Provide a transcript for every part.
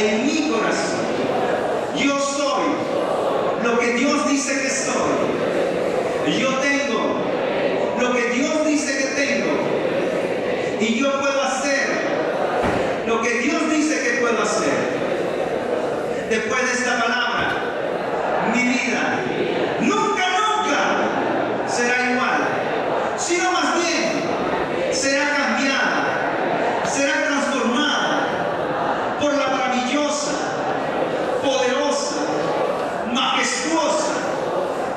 en mi corazón. Yo soy lo que Dios dice que soy. Yo tengo lo que Dios dice que tengo. Y yo puedo hacer lo que Dios dice que puedo hacer. Después de esta palabra, mi vida nunca será igual, sino más bien será cambiada, será transformada por la maravillosa, poderosa, majestuosa,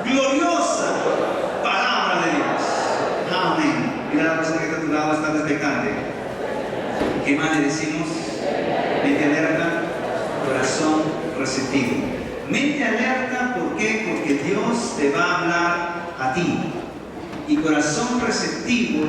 gloriosa palabra de Dios. Amén. Mira la persona que está a tu lado, está expectante. ¿Qué más le decimos? Mente alerta, corazón receptivo. Mente alerta, ¿por qué? Porque Dios te va a hablar a ti. Y corazón receptivo,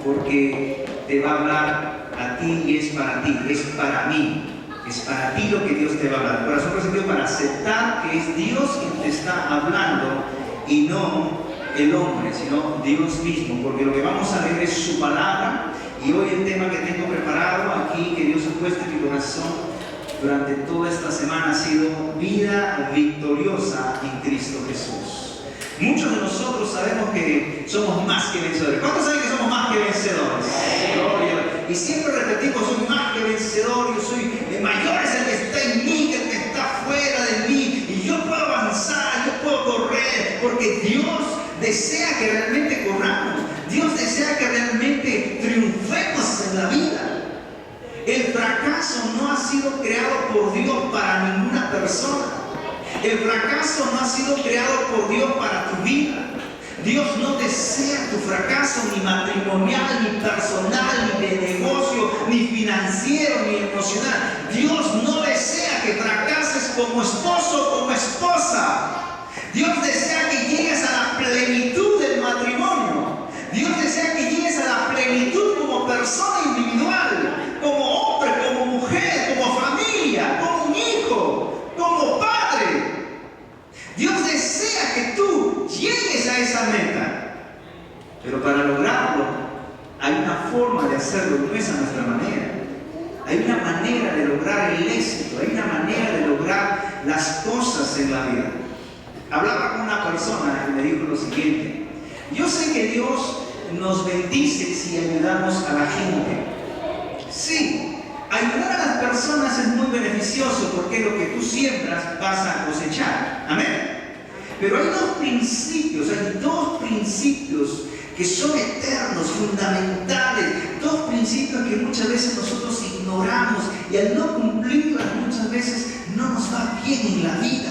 porque te va a hablar a ti y es para ti, es para mí. Es para ti lo que Dios te va a hablar. Corazón receptivo para aceptar que es Dios quien te está hablando y no el hombre, sino Dios mismo. Porque lo que vamos a ver es su palabra. Y hoy el tema que tengo preparado aquí, que Dios ha puesto en mi corazón durante toda esta semana, ha sido vida victoriosa en Cristo Jesús. Muchos de nosotros sabemos que somos más que vencedores. ¿Cuántos saben que somos más que vencedores? Gloria. Y siempre repetimos, soy más que vencedor, yo soy mayor es el que está en mí que el que está fuera de mí. Y yo puedo avanzar, yo puedo correr, porque Dios desea que realmente corramos. Dios desea que realmente triunfemos en la vida. El fracaso no ha sido creado por Dios para ninguna persona. El fracaso no ha sido creado por Dios para tu vida. Dios no desea tu fracaso ni matrimonial, ni personal, ni de negocio, ni financiero, ni emocional. Dios no desea que fracases como esposo o como esposa. Dios desea que llegues a la plenitud del matrimonio. Dios desea que llegues a la plenitud como persona individual, como hombre, como mujer, como familia, como un hijo, como padre. Dios desea que tú llegues a esa meta. Pero para lograrlo, hay una forma de hacerlo, no es a nuestra manera. Hay una manera de lograr el éxito, hay una manera de lograr las cosas en la vida. Hablaba con una persona y me dijo lo siguiente: yo sé que Dios nos bendice si ayudamos a la gente. Sí, ayudar a las personas es muy beneficioso porque lo que tú siembras vas a cosechar. Amén. Pero hay dos principios que son eternos, fundamentales, dos principios que muchas veces nosotros ignoramos y al no cumplirlas muchas veces no nos va bien en la vida.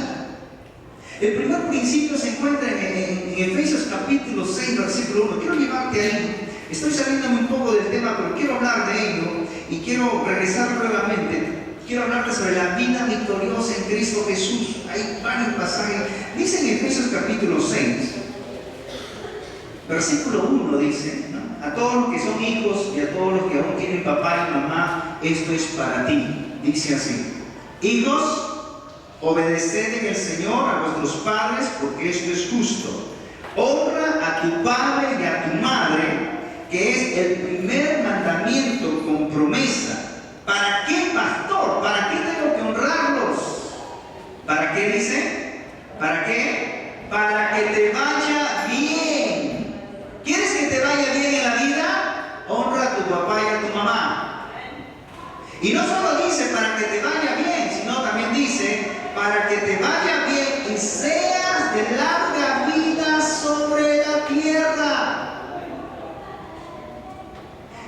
El primer principio se encuentra en Efesios capítulo 6, versículo 1. Quiero llevarte ahí. Estoy saliéndome un poco del tema, pero quiero hablar de ello y quiero regresar nuevamente. Quiero hablarte sobre la vida victoriosa en Cristo Jesús. Hay varios pasajes. Dice en Efesios capítulo 6, versículo 1, dice, ¿no? A todos los que son hijos y a todos los que aún tienen papá y mamá, esto es para ti. Dice así: hijos, obedeced en el Señor a vuestros padres, porque esto es justo. Honra a tu padre y a tu madre, que es el primer mandamiento con promesa. ¿Para qué, pastor? ¿Para qué tengo que honrarlos? ¿Para qué dice? ¿Para qué? Para que te vaya bien. ¿Quieres que te vaya bien en la vida? Honra a tu papá y a tu mamá. Y no solo dice para que te vaya bien, sino también dice para que te vaya bien y seas de larga vida sobre la tierra.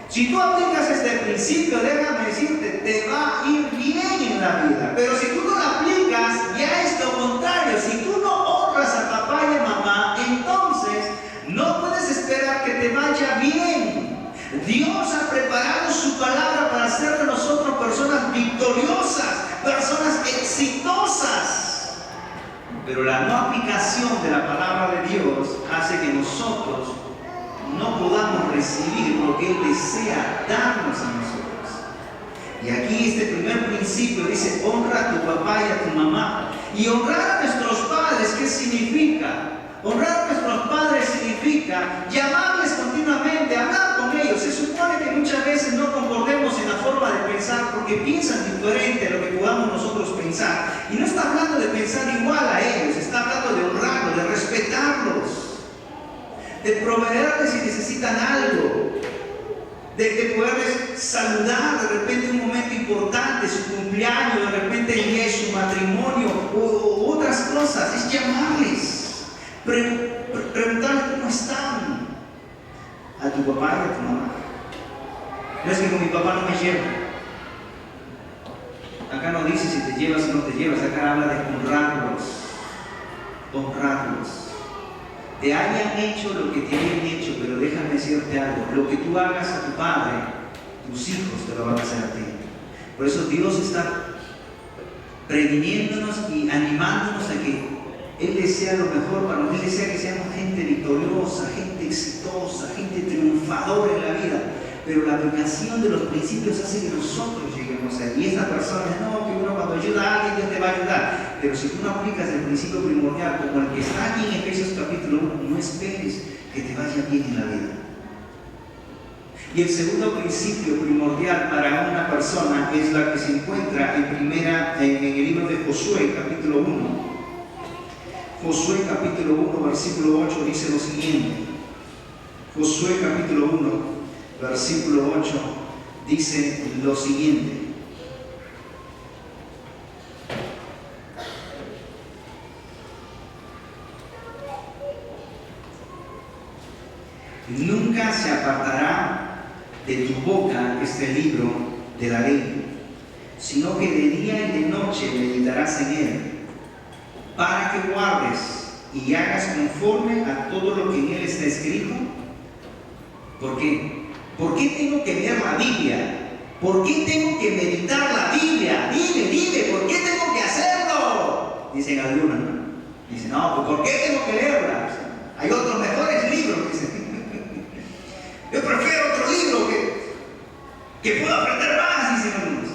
Si tú aplicas este principio, déjame decirte, te va a ir bien en la vida. Pero si tú no lo aplicas, ya es lo contrario. Si tú no honras a papá y a mamá, entonces no puedes esperar que te vaya bien. Dios ha preparado su palabra para hacer de nosotros personas victoriosas, personas exitosas. Pero la no aplicación de la palabra de Dios hace que nosotros no podamos recibir lo que Él desea darnos a nosotros. Y aquí este primer principio dice: honra a tu papá y a tu mamá. Y honrar a nuestros padres, ¿qué significa? Honrar a nuestros padres significa llamarles continuamente, hablar con ellos. Se supone que muchas veces no concordemos en la forma de pensar porque piensan diferente a lo que podamos nosotros pensar. Y no está hablando de pensar igual a ellos, está hablando de honrarlos, de respetarlos, de proveerles si necesitan algo, de poderles saludar de repente en un momento importante, su cumpleaños, de repente el día de su matrimonio o otras cosas. Es llamarles, preguntarles cómo están a tu papá y a tu mamá. No es que con mi papá no me llevo. Acá no dice si te llevas o no te llevas, acá habla de honrarlos, honrarlos. Te hayan hecho lo que te hayan hecho, pero déjame decirte algo: lo que tú hagas a tu padre, tus hijos te lo van a hacer a ti. Por eso Dios está previniéndonos y animándonos a que Él desea lo mejor para nosotros. Él desea que seamos gente victoriosa, gente exitosa, gente triunfadora en la vida. Pero la aplicación de los principios hace que nosotros lleguemos a Él. Y esta persona dice: no, que uno cuando ayuda a alguien, Dios te va a ayudar. Pero si tú no aplicas el principio primordial como el que está aquí en Efesios capítulo 1, no esperes que te vaya bien en la vida. Y el segundo principio primordial para una persona es la que se encuentra en el libro de Josué capítulo 1. Josué capítulo 1 versículo 8 dice lo siguiente. Josué capítulo 1 versículo 8 dice lo siguiente: nunca se apartará de tu boca este libro de la ley, sino que de día y de noche meditarás en él, para que guardes y hagas conforme a todo lo que en él está escrito. ¿Por qué? ¿Por qué tengo que leer la Biblia? ¿Por qué tengo que meditar la Biblia? Dime, ¿por qué tengo que hacerlo? Dicen algunos, ¿no? Dicen: no, pues ¿por qué tengo que leerla? Hay otros mejores libros, dicen. Yo prefiero otro libro que puedo aprender más, dicen algunos.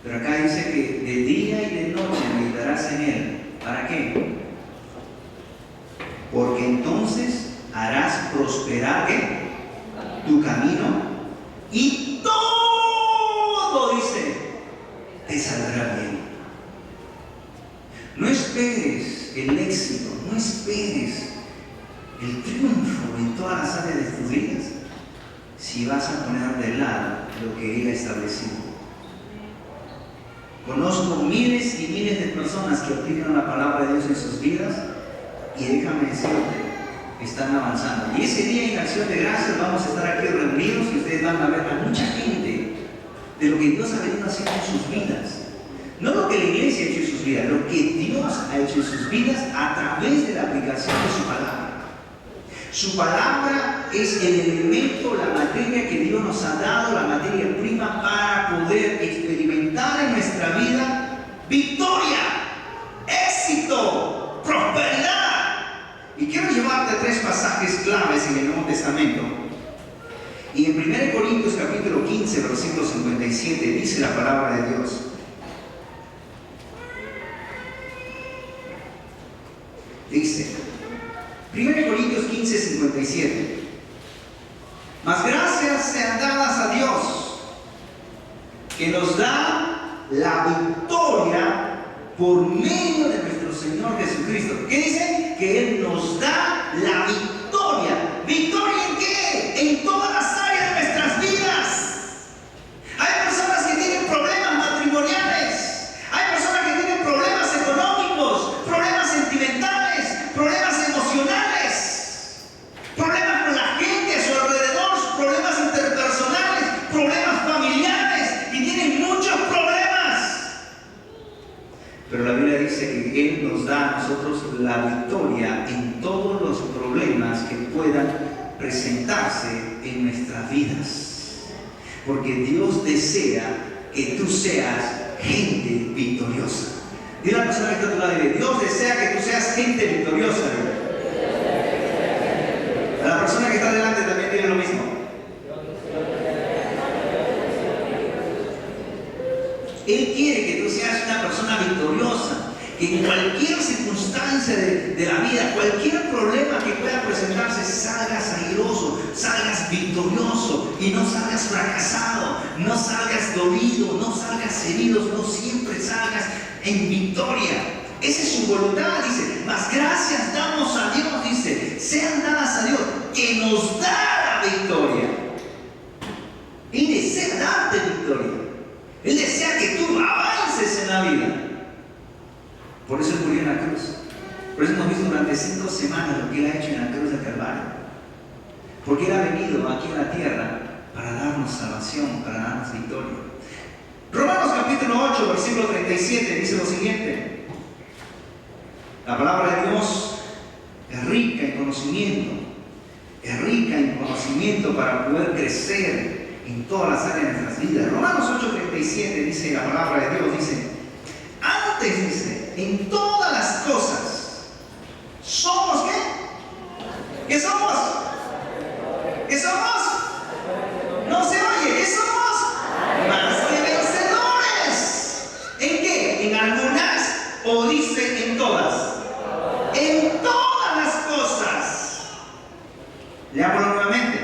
Pero acá dice que de día y de noche meditarás en él. ¿Para qué? Porque entonces harás prosperar, ¿qué?, tu camino, y todo, dice, te saldrá bien. No esperes el éxito, no esperes el triunfo en todas las áreas de tus vidas si vas a poner de lado lo que Él ha establecido. Conozco miles y miles de personas que aplican la palabra de Dios en sus vidas y déjame decirte, están avanzando. Y ese día en Acción de Gracias vamos a estar aquí reunidos y ustedes van a ver a mucha gente de lo que Dios ha venido haciendo en sus vidas. No lo que la iglesia ha hecho en sus vidas, lo que Dios ha hecho en sus vidas a través de la aplicación de su palabra. Su palabra es el elemento, la materia que Dios nos ha dado, la materia prima para poder experimentar en nuestra vida victoria, éxito, prosperidad. Y quiero llevarte a 3 pasajes claves en el Nuevo Testamento. Y en 1 Corintios capítulo 15, versículo 57 dice la palabra de Dios: dice 1 Corintios 15, 57: mas gracias sean dadas a Dios, que nos da la victoria por medio de nuestro Señor Jesucristo. ¿Qué dice? Que Él nos da la victoria. ¿Victoria en qué? En todas las áreas de nuestras vidas. Hay personas que tienen problemas matrimoniales, hay personas que tienen problemas económicos, problemas sentimentales, problemas emocionales, problemas con la gente a su alrededor, problemas interpersonales, problemas familiares, y tienen muchos problemas. Pero la Biblia dice que Él nos da a nosotros la victoria en todos los problemas que puedan presentarse en nuestras vidas. Porque Dios desea que tú seas gente victoriosa. Dile a la persona que está a tu lado: Dios desea que tú seas gente victoriosa. A la persona que está delante también tiene lo mismo. Él quiere que tú seas una persona victoriosa, que en cualquier circunstancia de la vida, cualquier problema que pueda presentarse, salgas airoso, salgas victorioso y no salgas fracasado, no salgas dolido, no salgas herido, no siempre salgas en victoria. Esa es su voluntad, dice. Mas gracias damos a Dios, dice, sean dadas a Dios, que nos da la victoria. Él desea darte victoria. Él desea que tú avances en la vida. Por eso Él murió en la cruz. Por eso hemos visto durante 5 semanas lo que Él ha hecho en la cruz del Calvario. Porque Él ha venido aquí a la tierra para darnos salvación, para darnos victoria. Romanos capítulo 8, versículo 37 dice lo siguiente. La palabra de Dios es rica en conocimiento. Es rica en conocimiento para poder crecer en todas las áreas de nuestras vidas. Romanos 8:37 dice la palabra de Dios, dice, antes dice, en todas las cosas, ¿somos qué? ¿Qué somos? ¿Qué somos? No se oye, ¿qué somos? Más que vencedores. ¿En qué? ¿En algunas o dice en todas? En todas las cosas. Leámoslo nuevamente.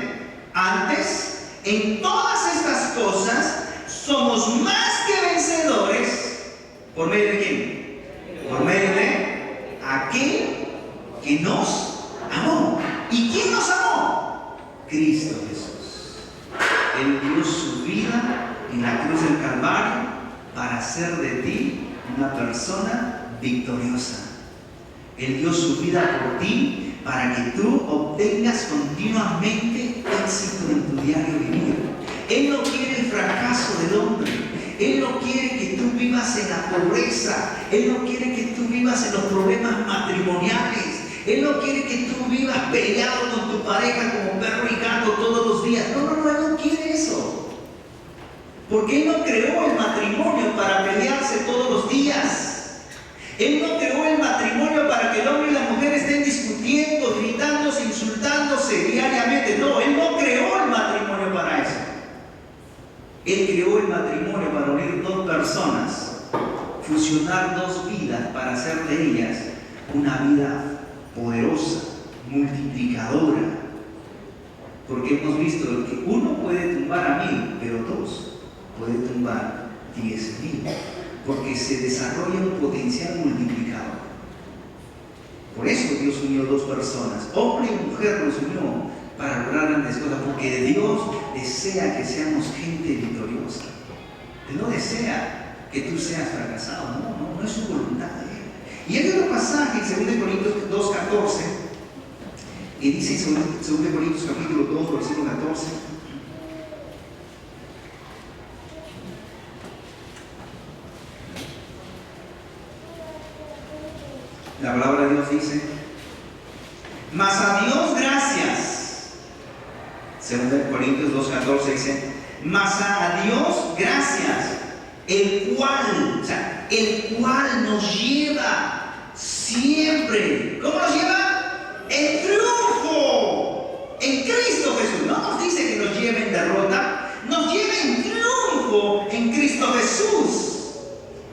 Antes, en todas estas cosas somos más que vencedores. ¿Por medio de quién? Por medio de aquel que nos amó. ¿Y quién nos amó? Cristo Jesús. Él dio su vida en la cruz del Calvario para hacer de ti una persona victoriosa. Él dio su vida por ti para que tú obtengas continuamente éxito en tu diario vivir. Él no quiere el fracaso del hombre. Él no quiere que tú vivas en la pobreza. Él no quiere que tú vivas en los problemas matrimoniales. Él no quiere que tú vivas peleado con tu pareja como perro y gato todos los días. No, Él no quiere eso. Porque Él no creó el matrimonio para pelearse todos los días. Él no creó el matrimonio para que el hombre y la mujer estén discutiendo, gritándose, insultándose diariamente. No, Él no creó el matrimonio para eso. Él creó el matrimonio para unir 2 personas, fusionar 2 vidas para hacer de ellas una vida poderosa, multiplicadora. Porque hemos visto que uno puede tumbar a 1000, pero 2 puede tumbar 10,000. Porque se desarrolla un potencial multiplicador. Por eso Dios unió 2 personas, hombre y mujer los unió para lograr grandes cosas, porque Dios desea que seamos gente victoriosa. Él no desea que tú seas fracasado, no es su voluntad. Y hay otro pasaje en 2 Corintios 2:14, y dice en 2 Corintios capítulo 2, versículo 14, la palabra de Dios dice, mas a Dios gracias. 2 Corintios 2:14 dice, mas a Dios gracias, el cual nos lleva siempre. ¿Cómo nos lleva? En triunfo en Cristo Jesús. No nos dice que nos lleve en derrota, nos lleva en triunfo en Cristo Jesús.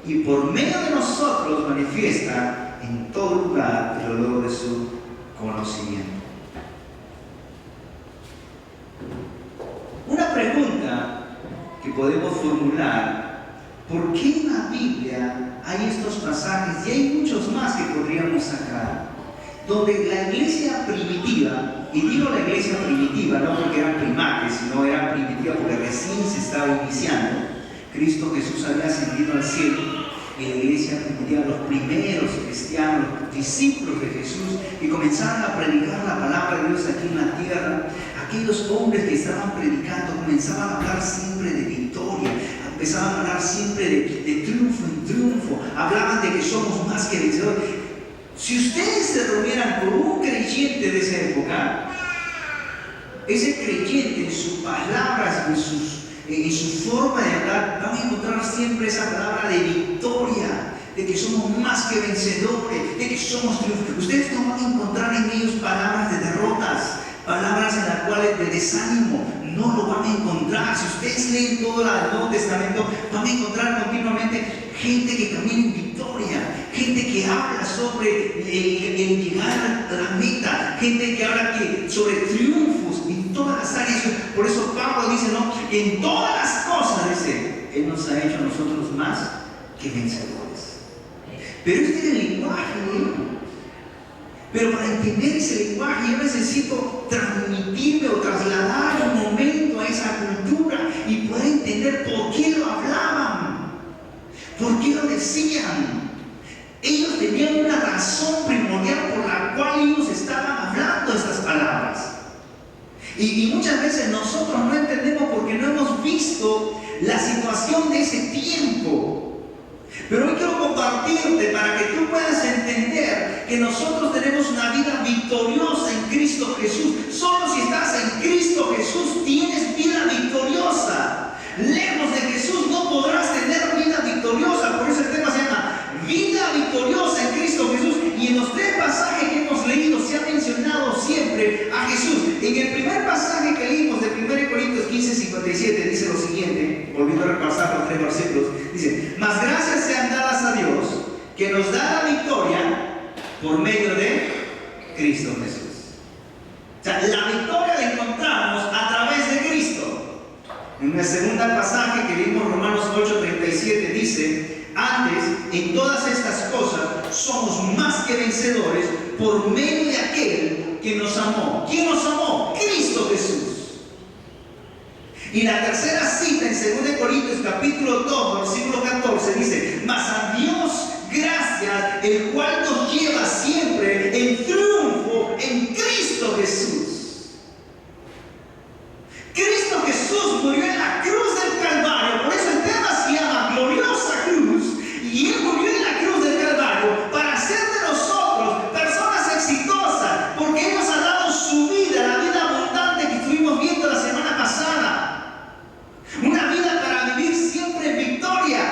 Y por medio de nosotros manifiesta en todo lugar el olor de su conocimiento. Una pregunta que podemos formular: ¿por qué en la Biblia hay estos pasajes, y hay muchos más que podríamos sacar, donde la iglesia primitiva, y digo la iglesia primitiva no porque eran primates, sino era primitiva porque recién se estaba iniciando? Cristo Jesús había ascendido al cielo, y la iglesia primitiva, los primeros cristianos, los discípulos de Jesús, que comenzaron a predicar la palabra de Dios aquí en la tierra. Aquellos hombres que estaban predicando comenzaban a hablar siempre de victoria, empezaban a hablar siempre de triunfo en triunfo, hablaban de que somos más que vencedores. Si ustedes se reunieran con un creyente de esa época, ese creyente en sus palabras, en su forma de hablar, van a encontrar siempre esa palabra de victoria, de que somos más que vencedores, de que somos triunfadores. Ustedes no van a encontrar en ellos palabras de derrotas, palabras en las cuales de desánimo. No lo van a encontrar. Si ustedes leen todo el Nuevo Testamento, van a encontrar continuamente gente que camina en victoria, gente que habla sobre el llegar a la meta, gente que habla sobre triunfos en todas las áreas. Por eso Pablo dice, ¿no? En todas las cosas, dice, Él nos ha hecho a nosotros más que vencedores. Pero este es el lenguaje, ¿no? Pero para entender ese lenguaje yo necesito transmitirme o trasladar un momento a esa cultura y poder entender por qué lo hablaban, por qué lo decían. Ellos tenían una razón primordial por la cual ellos estaban hablando estas palabras. Y muchas veces nosotros no entendemos porque no hemos visto la situación de ese tiempo. Pero hoy quiero compartirte para que tú puedas entender que nosotros tenemos una vida victoriosa en Cristo Jesús. Solo si estás en Cristo Jesús tienes vida victoriosa. Lejos de Jesús no podrás tener vida victoriosa. Por eso el tema se llama vida victoriosa en Cristo Jesús. Y en los tres pasajes que hemos leído se ha mencionado siempre a Jesús. En el primer pasaje que leímos de 1 Corintios 15:57 dice lo siguiente, volviendo a repasar los tres versículos, dice: mas gracias sean dadas a Dios que nos da la victoria por medio de Cristo Jesús. O sea, la victoria la encontramos a través de Cristo. En el segundo pasaje que leímos, Romanos 8:37, dice: antes, en todas estas cosas, somos más que vencedores por medio de aquel que nos amó. ¿Quién nos amó? Cristo Jesús. Y la tercera cita en 2 Corintios capítulo 2, versículo 14, dice: mas a Dios gracias, el cual nos lleva siempre en triunfo en Cristo Jesús. Cristo Jesús murió en la cruz del Calvario, por eso el tema se llama Gloriosa Cruz, y Él murió en la cruz del Calvario para hacer de nosotros personas exitosas, porque Él nos ha dado su vida, la vida abundante que estuvimos viendo la semana pasada, una vida para vivir siempre en victoria.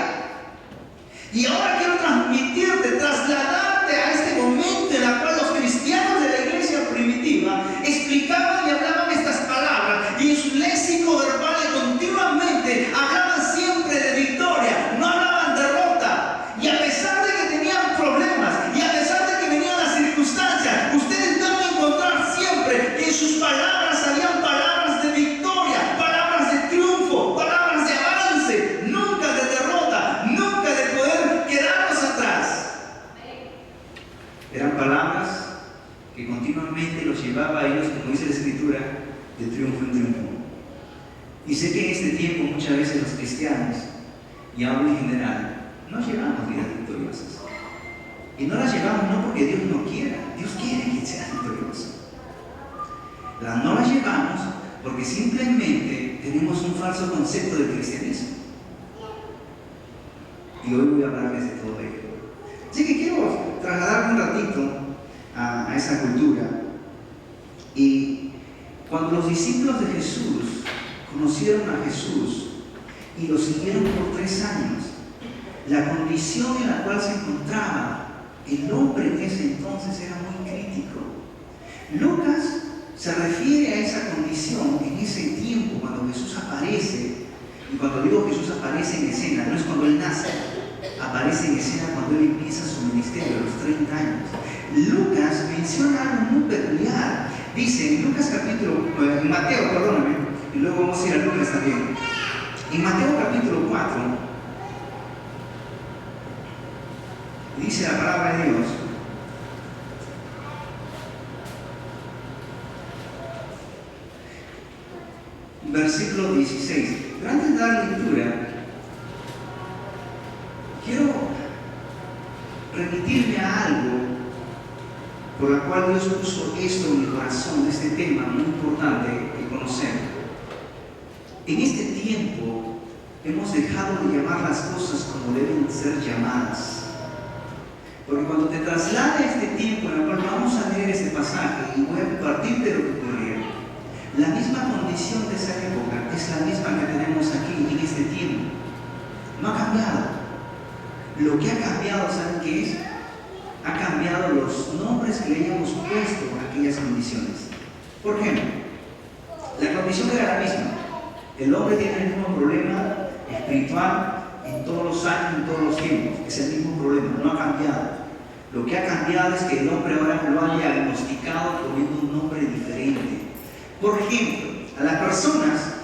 Y ahora quiero transmitirte, trasladarte a este momento en el cual los cristianos de la iglesia primitiva explicaban y hablaban estas palabras, y en su léxico verbal continuamente hablaban siempre de victoria, no hablaban de derrota. Y a pesar de que tenían problemas, y a pesar de que venían las circunstancias, ustedes van a encontrar siempre que en sus palabras habían palabras de victoria, palabras de triunfo, palabras de avance, nunca de derrota, nunca de poder quedarnos atrás. Eran palabras que continuamente los llevaba a ellos, como dice la Escritura, de triunfo en triunfo. Y sé que en este tiempo muchas veces los cristianos, y hablo en general, no llevamos vidas victoriosas. Y no las llevamos no porque Dios no quiera, Dios quiere que seas victorioso. No las llevamos porque simplemente tenemos un falso concepto del cristianismo. Y hoy voy a hablarles de todo ello. Así que quiero trasladarme un ratito a esa cultura. Y cuando los discípulos de Jesús conocieron a Jesús y lo siguieron por 3 años, la condición en la cual se encontraba el hombre en ese entonces era muy crítico. Lucas se refiere a esa condición en ese tiempo cuando Jesús aparece. Y cuando digo Jesús aparece en escena, no es cuando Él nace, aparece en escena cuando Él empieza su ministerio a los 30 años. Lucas menciona algo muy peculiar. Dice en Lucas en Mateo, perdóname, y luego vamos a ir a Lucas también. En Mateo capítulo 4, dice la palabra de Dios: versículo 16. Pero antes de dar lectura, quiero remitirme a algo por la cual Dios puso esto en mi corazón, este tema muy importante que conocer. En este tiempo hemos dejado de llamar las cosas como deben ser llamadas. Porque cuando te traslade este tiempo en el cual vamos a leer este pasaje, y voy a compartirte lo que ocurrió, la misma condición de esa época es la misma que tenemos aquí en este tiempo. No ha cambiado. Lo que ha cambiado, ¿saben qué es? Ha cambiado los nombres que le hayamos puesto a aquellas condiciones. Por ejemplo, la condición era la misma. El hombre tiene el mismo problema espiritual, en todos los años, en todos los tiempos. Es el mismo problema, no ha cambiado. Lo que ha cambiado es que el hombre ahora lo ha diagnosticado poniendo un nombre diferente. Por ejemplo, a las personas,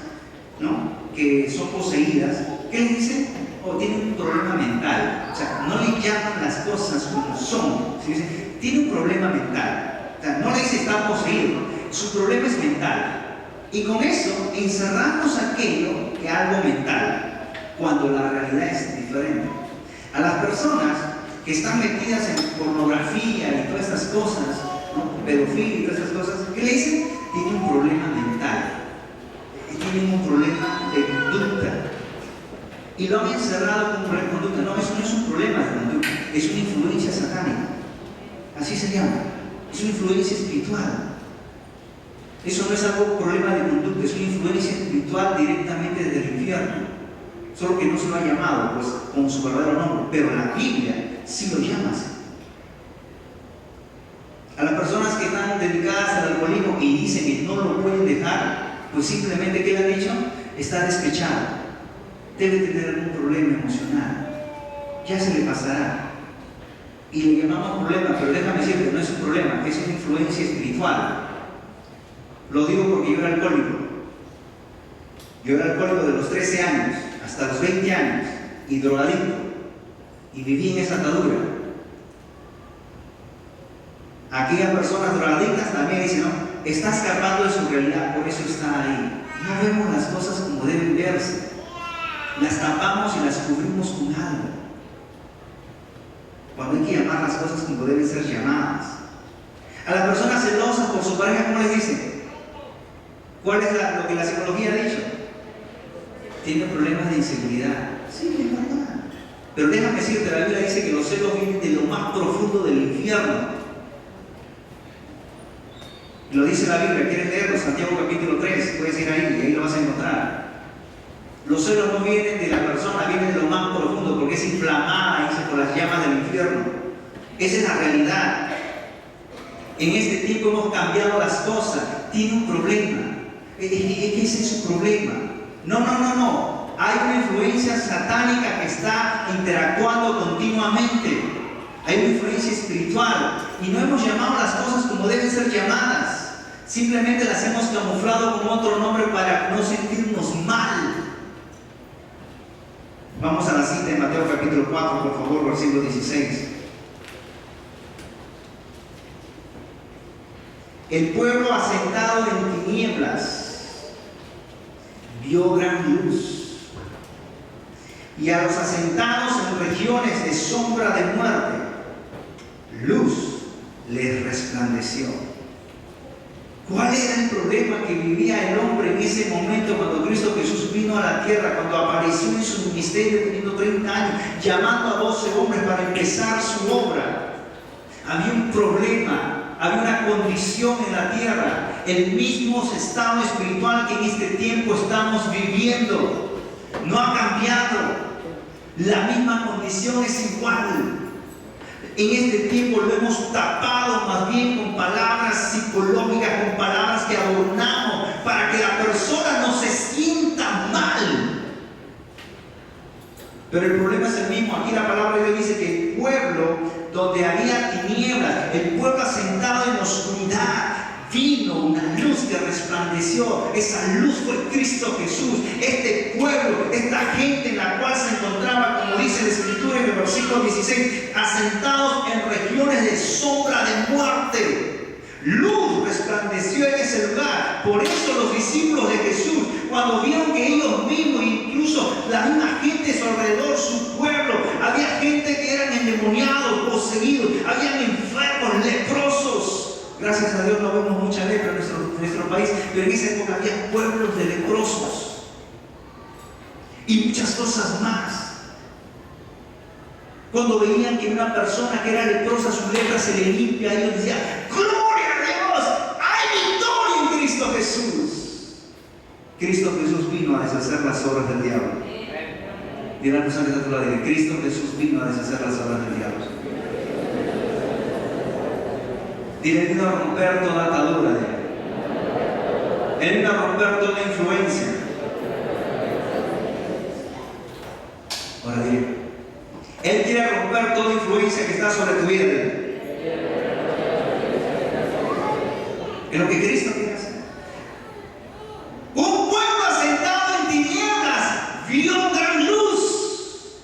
¿no?, que son poseídas, ¿qué les dicen? O tienen un problema mental. O sea, no le llaman las cosas como son. ¿Sí? Dicen, tiene un problema mental. O sea, no le dicen está poseído. Su problema es mental. Y con eso encerramos aquello que es algo mental, cuando la realidad es diferente. A las personas que están metidas en pornografía y todas estas cosas, ¿no?, pedofilia y todas estas cosas, ¿qué le dicen? Tienen un problema mental. Tienen un problema de conducta. Y lo han encerrado como un problema de conducta. No, eso no es un problema de conducta, es una influencia satánica. Así se llama. Es una influencia espiritual. Eso no es algo problema de conducta, es una influencia espiritual directamente desde el infierno. Solo que no se lo ha llamado pues con su verdadero nombre, pero la Biblia sí lo llama así. A las personas que están dedicadas al alcoholismo y dicen que no lo pueden dejar, pues simplemente, ¿qué le han dicho? Está despechado, debe tener algún problema emocional, ya se le pasará. Y le llamamos problema, pero déjame decirte, no es un problema, es una influencia espiritual. Lo digo porque yo era alcohólico. Yo era alcohólico de los 13 años hasta los 20 años y drogadicto. Y viví en esa atadura. Aquellas personas drogadictas también dicen, no, está escapando de su realidad, por eso está ahí. No vemos las cosas como deben verse. Las tapamos y las cubrimos con algo. Cuando hay que llamar las cosas como deben ser llamadas. A las personas celosas por su pareja, ¿cómo les dicen? ¿Cuál es lo que la psicología ha dicho? Tiene problemas de inseguridad. Sí, es verdad. Pero déjame decirte, la Biblia dice que los celos vienen de lo más profundo del infierno. Lo dice la Biblia, ¿quieres leerlo? Santiago capítulo 3, puedes ir ahí y ahí lo vas a encontrar. Los celos no vienen de la persona, vienen de lo más profundo, porque es inflamada, dice, por las llamas del infierno. Esa es la realidad. En este tiempo hemos cambiado las cosas. Tiene un problema. Ese es su problema. No. Hay una influencia satánica que está interactuando continuamente. Hay una influencia espiritual. Y no hemos llamado las cosas como deben ser llamadas. Simplemente las hemos camuflado con otro nombre para no sentirnos mal. Vamos a la cita de Mateo capítulo 4, por favor, versículo 16. El pueblo asentado en tinieblas vio gran luz, y a los asentados en regiones de sombra de muerte, luz les resplandeció. ¿Cuál era el problema que vivía el hombre en ese momento cuando Cristo Jesús vino a la tierra, cuando apareció en su ministerio teniendo 30 años, llamando a 12 hombres para empezar su obra? Había un problema. Había una condición en la tierra, el mismo estado espiritual que en este tiempo estamos viviendo. No ha cambiado. La misma condición es igual. En este tiempo lo hemos tapado más bien con palabras psicológicas, con palabras que adornamos para que la persona no se sienta mal. Pero el problema es el mismo. Aquí la palabra de Dios dice que el pueblo donde había tinieblas, el pueblo asentado en oscuridad, vino una luz que resplandeció. Esa luz fue Cristo Jesús. Este pueblo, esta gente en la cual se encontraba, como dice la Escritura en el versículo 16, asentados en regiones de sombra de muerte. Luz resplandeció en ese lugar. Por eso los discípulos de Jesús, cuando vieron que ellos mismos, incluso la misma gente a su alrededor, su pueblo, había gente que eran endemoniados, poseídos, habían enfermos, leprosos. Gracias a Dios no vemos mucha lepra en nuestro país, pero en esa época había pueblos de leprosos y muchas cosas más. Cuando veían que una persona que era leprosa, su lepra se le limpia, ellos decían: ¡Gloria a Dios! ¡Hay victoria en Cristo Jesús! Cristo Jesús vino a deshacer las obras del diablo. Dile a la persona que está a tu lado, dile: Cristo Jesús vino a deshacer las obras del diablo. Dile: vino a romper toda atadura. Él vino a romper toda influencia. Ahora dile, Él quiere romper toda influencia que está sobre tu vida. Es lo que Cristo quiere hacer. Un pueblo asentado en tinieblas vio gran luz.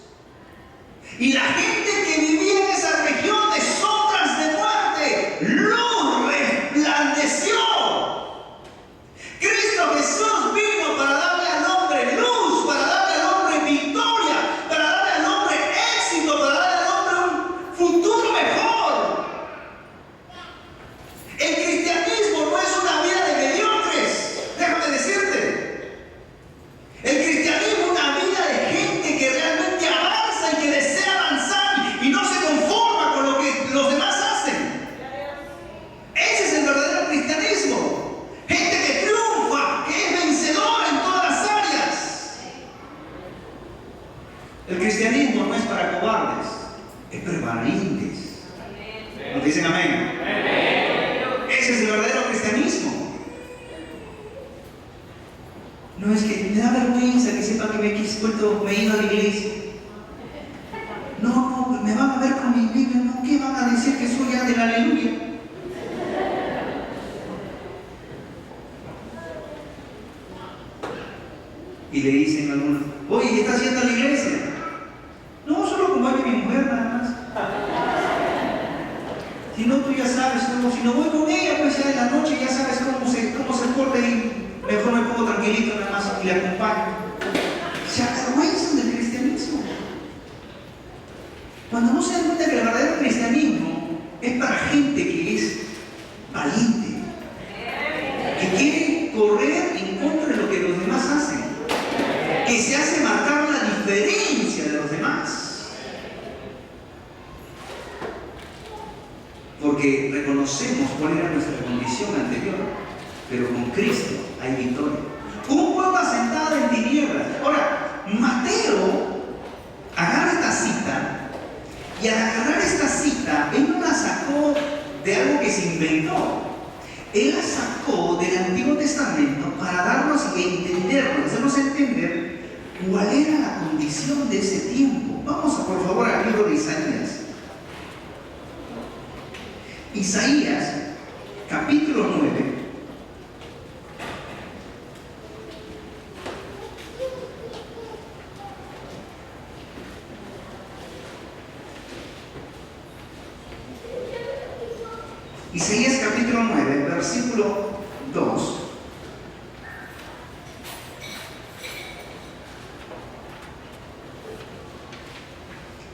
Y la gente que vivía en esa región de sombras de muerte, luz resplandeció. Cristo Jesús vino para darle al hombre luz, para darle al hombre victoria, para darle al hombre éxito, para darle al hombre un futuro mejor. El cristianismo no es una vida de mediocres, déjame decirte. El cristianismo es una vida de gente que realmente avanza y que desea avanzar y no se conforma con lo que los demás hacen. Ese es el verdadero cristianismo. Gente que triunfa, que es vencedora en todas las áreas. El cristianismo no es para cobardes, es para valientes. ¿Nos dicen amén? Ese es el verdadero cristianismo. No es que me da vergüenza que sepa que me he ido a la iglesia. No, me van a ver con mi Biblia. No, ¿qué van a decir que soy ya del aleluya? Y le dicen a algunos, oye, ¿qué estás haciendo a la iglesia? No, solo como hay mi mujer nada más. Si no, tú ya sabes cómo, si no voy con ella, pues ya de la noche ya sabes cómo se porta y mejor me pongo tranquilito nada más y le acompaño. Se avergüenzan del cristianismo. Cuando no se dan cuenta que el verdadero cristianismo es para gente que es valiente, que quiere correr en contra de lo que los demás hacen, que se hace marcar la diferencia de los demás. Porque reconocemos cuál era nuestra condición anterior, pero con Cristo hay victoria. Un pueblo asentado en tinieblas. Ahora, Mateo agarra esta cita y al agarrar esta cita, él no la sacó de algo que se inventó. Él la sacó del Antiguo Testamento para darnos y entendernos, hacernos entender cuál era la condición de ese tiempo. Vamos por favor al libro de Isaías. Isaías, capítulo 9. Isaías capítulo 9, versículo 2.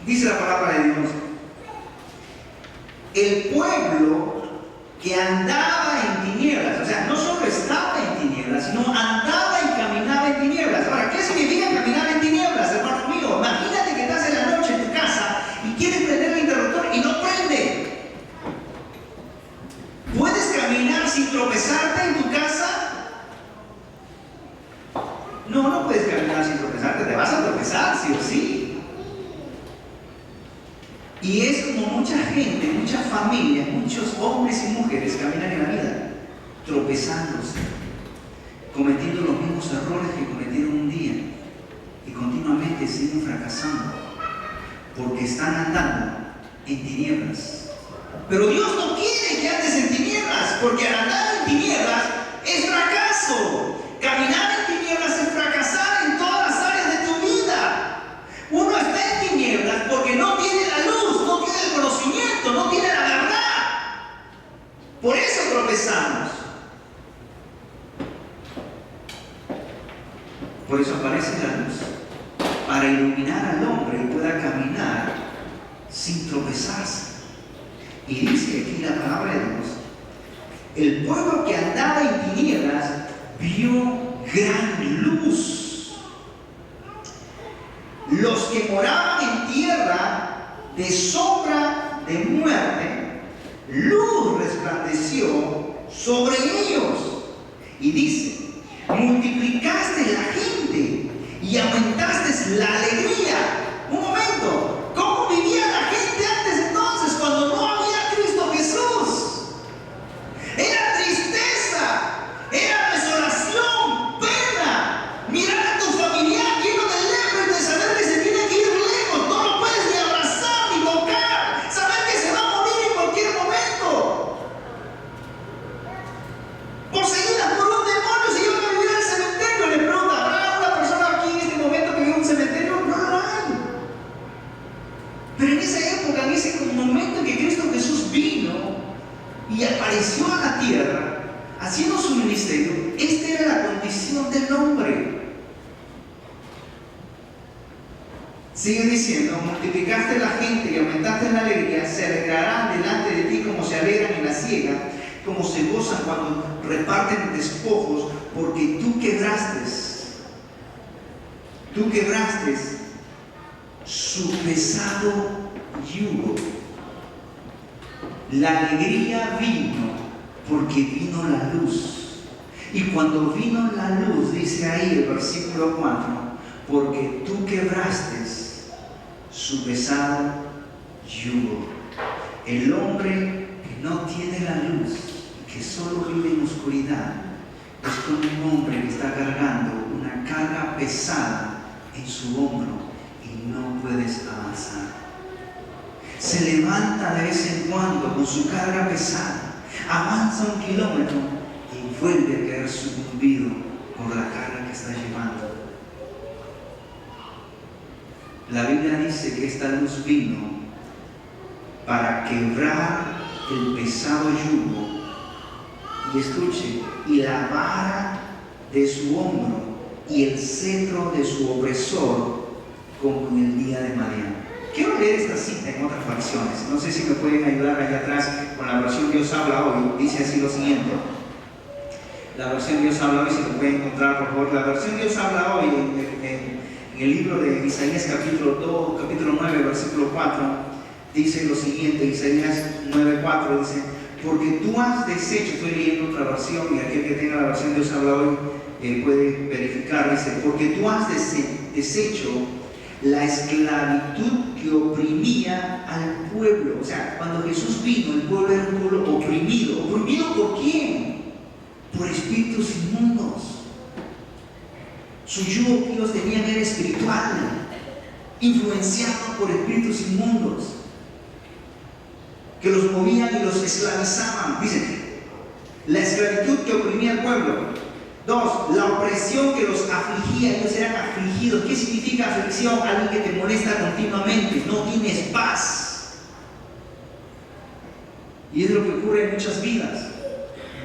Dice la palabra de Dios: el pueblo que andaba en tinieblas, o sea, no solo estaba en tinieblas, sino andaba y caminaba en tinieblas. Ahora, ¿qué significa caminar en tinieblas, hermano mío? Imagínate que estás en la noche en tu casa y quieres prender el interruptor y no prende. ¿Puedes caminar sin tropezarte en tu casa? No, no puedes caminar sin tropezarte, te vas a tropezar, sí o sí. Y es como mucha gente, muchas familias, muchos hombres y mujeres caminan en la vida, tropezándose, cometiendo los mismos errores que cometieron un día y continuamente siguen fracasando porque están andando en tinieblas. Pero Dios no quiere que andes en tinieblas, porque al andar en tinieblas es fracaso. Caminar en tinieblas es fracasar en todas las áreas de tu vida. Uno está en tinieblas porque no tiene la luz, no tiene el conocimiento, no tiene la verdad. Por eso tropezamos. Por eso aparece la luz, para iluminar al hombre y pueda caminar sin tropezarse. Y dice aquí la palabra de Dios: el pueblo que andaba en tinieblas vio gran luz. Los que moraban en tierra de sombra de muerte, luz resplandeció sobre ellos. Y dice: multiplicaste la gente y aumentaste la alegría. Un momento, ¿cómo vivía la gente antes entonces cuando no había Cristo Jesús? Era tristeza, era desolación, pena. Mirar a tu familiar lleno de lepra y de saber que se tiene que ir y apareció a la tierra haciendo su ministerio. Esta era la condición del hombre. Sigue diciendo: multiplicaste la gente y aumentaste la alegría, se alegrarán delante de ti como se alegran en la siega, como se gozan cuando reparten despojos, porque tú quebraste su pesado yugo. La alegría vino porque vino la luz. Y cuando vino la luz, dice ahí el versículo 4, porque tú quebraste su pesado yugo. El hombre que no tiene la luz, que solo vive en oscuridad, es como un hombre que está cargando una carga pesada en su hombro y no puedes avanzar. Se levanta de vez en cuando con su carga pesada, avanza 1 kilómetro y vuelve a caer sucumbido por la carga que está llevando. La Biblia dice que esta luz vino para quebrar el pesado yugo, y escuche, y la vara de su hombro y el cetro de su opresor, como en el día de Madián. Quiero leer esta cita en otras versiones. No sé si me pueden ayudar allá atrás con la versión Dios habla hoy. Dice así lo siguiente. La versión Dios habla hoy, si lo pueden encontrar por favor. La versión Dios habla hoy en el libro de Isaías capítulo 9, versículo 4, dice lo siguiente. Isaías 9:4 dice: porque tú has deshecho, estoy leyendo otra versión y aquel que tenga la versión Dios habla hoy puede verificar, dice: porque tú has deshecho la esclavitud que oprimía al pueblo. O sea, cuando Jesús vino, el pueblo era un pueblo oprimido. ¿Oprimido por quién? Por espíritus inmundos. Su yugo que ellos tenían era espiritual, influenciado por espíritus inmundos que los movían y los esclavizaban. Dice, la esclavitud que oprimía al pueblo. 2, la opresión que los afligía. Ellos eran afligidos. ¿Qué significa aflicción? Alguien que te molesta continuamente, no tienes paz. Y es lo que ocurre en muchas vidas.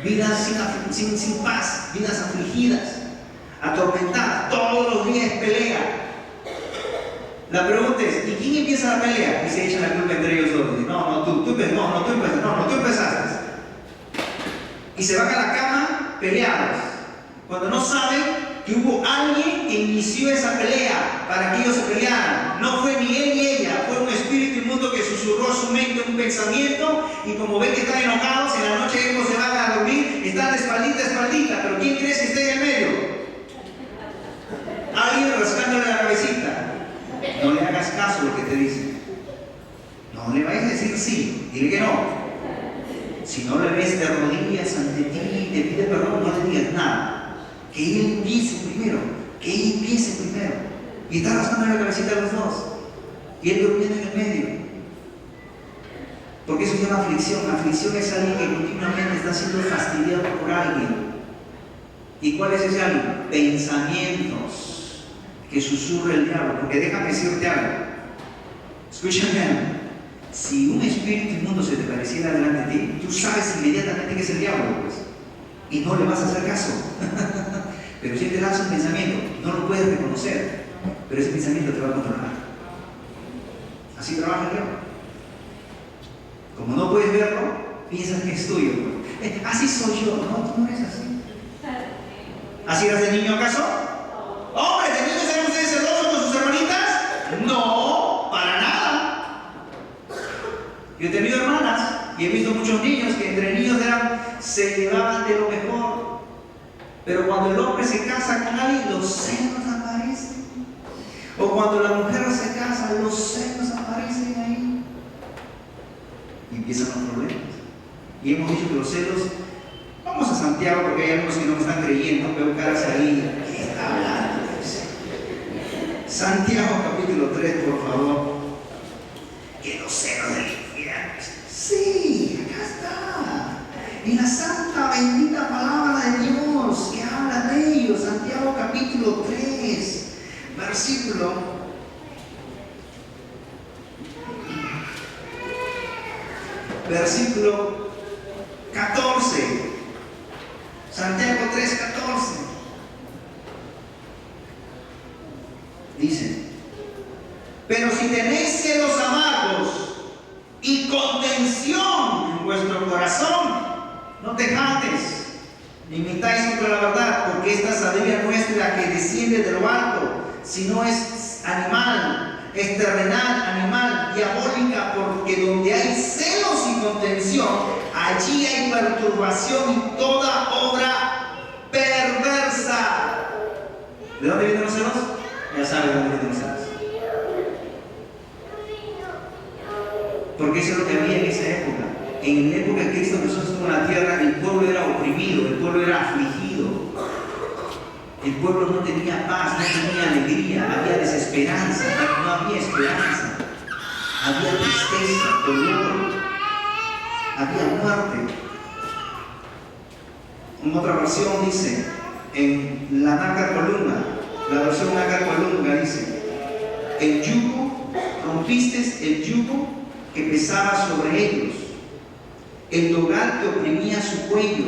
Vidas sin paz, vidas afligidas, atormentadas, todos los días pelea. La pregunta es: ¿y quién empieza la pelea? Y se echan la culpa entre ellos dos. Tú empezaste. Y se van a la cama peleados, cuando no saben que hubo alguien que inició esa pelea para que ellos se pelearan. No fue ni él ni ella, fue un espíritu inmundo que susurró a su mente un pensamiento, y como ven que están enojados, en la noche ellos se van a dormir, están de espaldita a espaldita. Pero ¿quién crees que esté en el medio? Alguien rascándole la cabecita. No le hagas caso a lo que te dicen. No le vayas a decir sí, dile que no. Si no le ves de rodillas ante ti y te pide perdón, no le digas nada. Que él empiece primero, y está rascando la cabecita a los dos, y él durmiendo en el medio. Porque eso se llama aflicción. Aflicción es alguien que continuamente está siendo fastidiado por alguien. ¿Y cuál es ese alguien? Pensamientos que susurra el diablo. Porque déjame decirte algo. Escúchame. Si un espíritu inmundo se te pareciera delante de ti, tú sabes inmediatamente que es el diablo, pues, y no le vas a hacer caso. Pero si él te lanza un pensamiento, no lo puedes reconocer, pero ese pensamiento te va a controlar. Así trabaja el diablo. Como no puedes verlo, piensas que es tuyo. Así soy yo. No, tú no eres así. ¿Así eras de niño acaso? ¡Hombre, de niños eran ustedes celosos con sus hermanitas! No, para nada. Yo he tenido hermanas y he visto muchos niños que entre niños se llevaban de lo mejor. Pero cuando el hombre se casa con alguien, los celos aparecen. O cuando la mujer se casa, los celos aparecen ahí. Y empiezan los problemas. Y hemos dicho que los celos, vamos a Santiago porque hay algunos que no me están creyendo, veo caras ahí. ¿Qué está hablando? Santiago capítulo 3, por favor. Que los celos del infierno. Sí, acá está. En la santa bendita palabra de Dios que habla de ellos. Santiago capítulo 3, versículo 14. Santiago 3:14. Dice: pero si tenéis celos amargos y contención en vuestro corazón, no te jactes, ni mintáis contra la verdad, porque esta sabiduría nuestra que desciende de lo alto, si no es animal, es terrenal, animal, diabólica, porque donde hay celos y contención, allí hay perturbación y toda obra perversa. ¿De dónde vienen los celos? Ya saben de dónde vienen los celos. Porque eso es lo que había en esa época. En la época que Cristo Jesús estuvo en la tierra, el pueblo era oprimido, el pueblo era afligido. El pueblo no tenía paz, no tenía alegría, había desesperanza, no había esperanza, había tristeza, dolor, había muerte. En otra versión dice, en la Nácar Colunga, la versión Nácar Colunga dice: el yugo, rompiste el yugo que pesaba sobre ellos, el dogal que oprimía su cuello,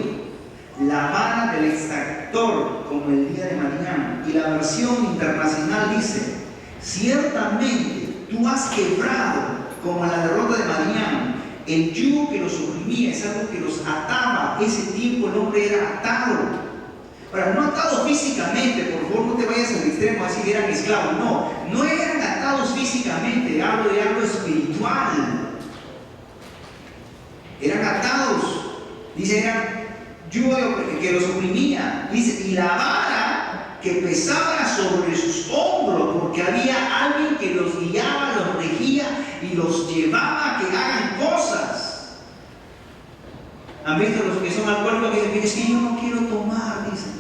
la vara del extractor como el día de mañana. Y la versión internacional dice: ciertamente tú has quebrado como la derrota de mañana el yugo que los oprimía. Es algo que los ataba. Ese tiempo el hombre era atado. Ahora, no atados físicamente, por favor, no te vayas al extremo así que eran esclavos. No eran atados físicamente, hablo de algo espiritual. Eran atados, dice, eran yugo que los oprimía, dice, y la vara que pesaba sobre sus hombros, porque había alguien que los guiaba, los regía y los llevaba a que hagan cosas. ¿Han visto los que son alcohólicos que dicen: es que yo no quiero tomar? Dicen.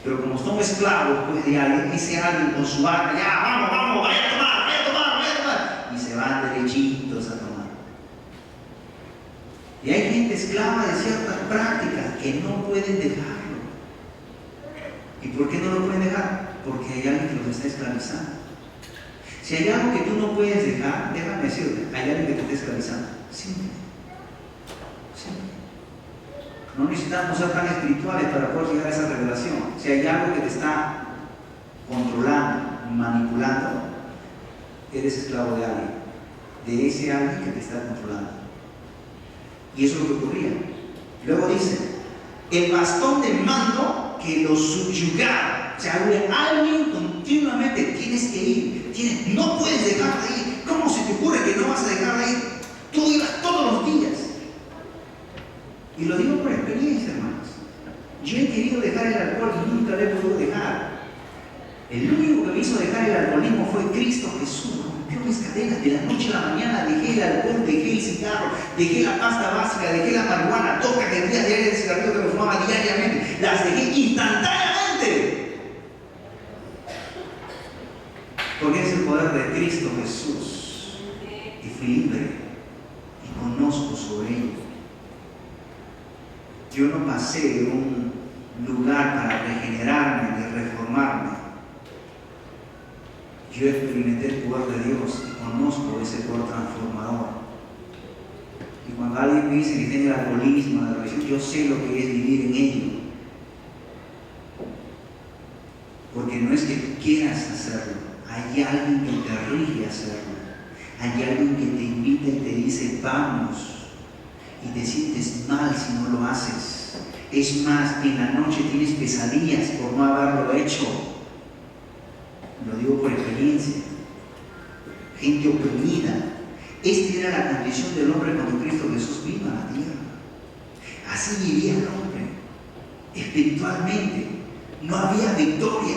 Pero como son esclavos, pues de alguien, ese alguien con su vara: ya, vamos, vaya a tomar. Y se van derechitos a tomar. Y hay gente esclava de ciertas prácticas que no pueden dejarlo. ¿Y por qué no lo pueden dejar? Porque hay alguien que los está esclavizando. Si hay algo que tú no puedes dejar, déjame decirte, hay alguien que te está esclavizando. Simple. No necesitamos ser tan espirituales para poder llegar a esa revelación. Si hay algo que te está controlando, manipulando, eres esclavo de alguien. De ese alguien que te está controlando. Y eso es lo que ocurría. Luego dice: el bastón de mando que los subyugaba. O sea, alguien continuamente tienes que ir. No puedes dejar de ir. ¿Cómo se te ocurre que no vas a dejar de ir? Tú ibas todos los días. Y lo digo por experiencia, hermanos. Yo he querido dejar el alcohol y nunca lo he podido dejar. El único que me hizo dejar el alcoholismo fue Cristo Jesús. Rompió mis cadenas. De la noche a la mañana dejé el alcohol, dejé el cigarro, dejé la pasta básica, dejé la marihuana, dos cajetillas diarias de cigarrillo que me fumaba diariamente. Las dejé instantáneamente. Porque es el poder de Cristo Jesús. Y fui libre y conozco sobre ello. Yo no pasé de un lugar para regenerarme y reformarme. Yo experimenté el poder de Dios y conozco ese poder transformador. Y cuando alguien me dice que tiene el alcoholismo, la drogadicción, yo sé lo que es vivir en ello. Porque no es que tú quieras hacerlo, hay alguien que te rige a hacerlo. Hay alguien que te invita y te dice: vamos. Y te sientes mal si no lo haces. Es más, en la noche tienes pesadillas por no haberlo hecho. Lo digo por experiencia. Gente oprimida. Esta era la condición del hombre cuando Cristo Jesús vino a la tierra. Así vivía el hombre. Espiritualmente. No había victoria.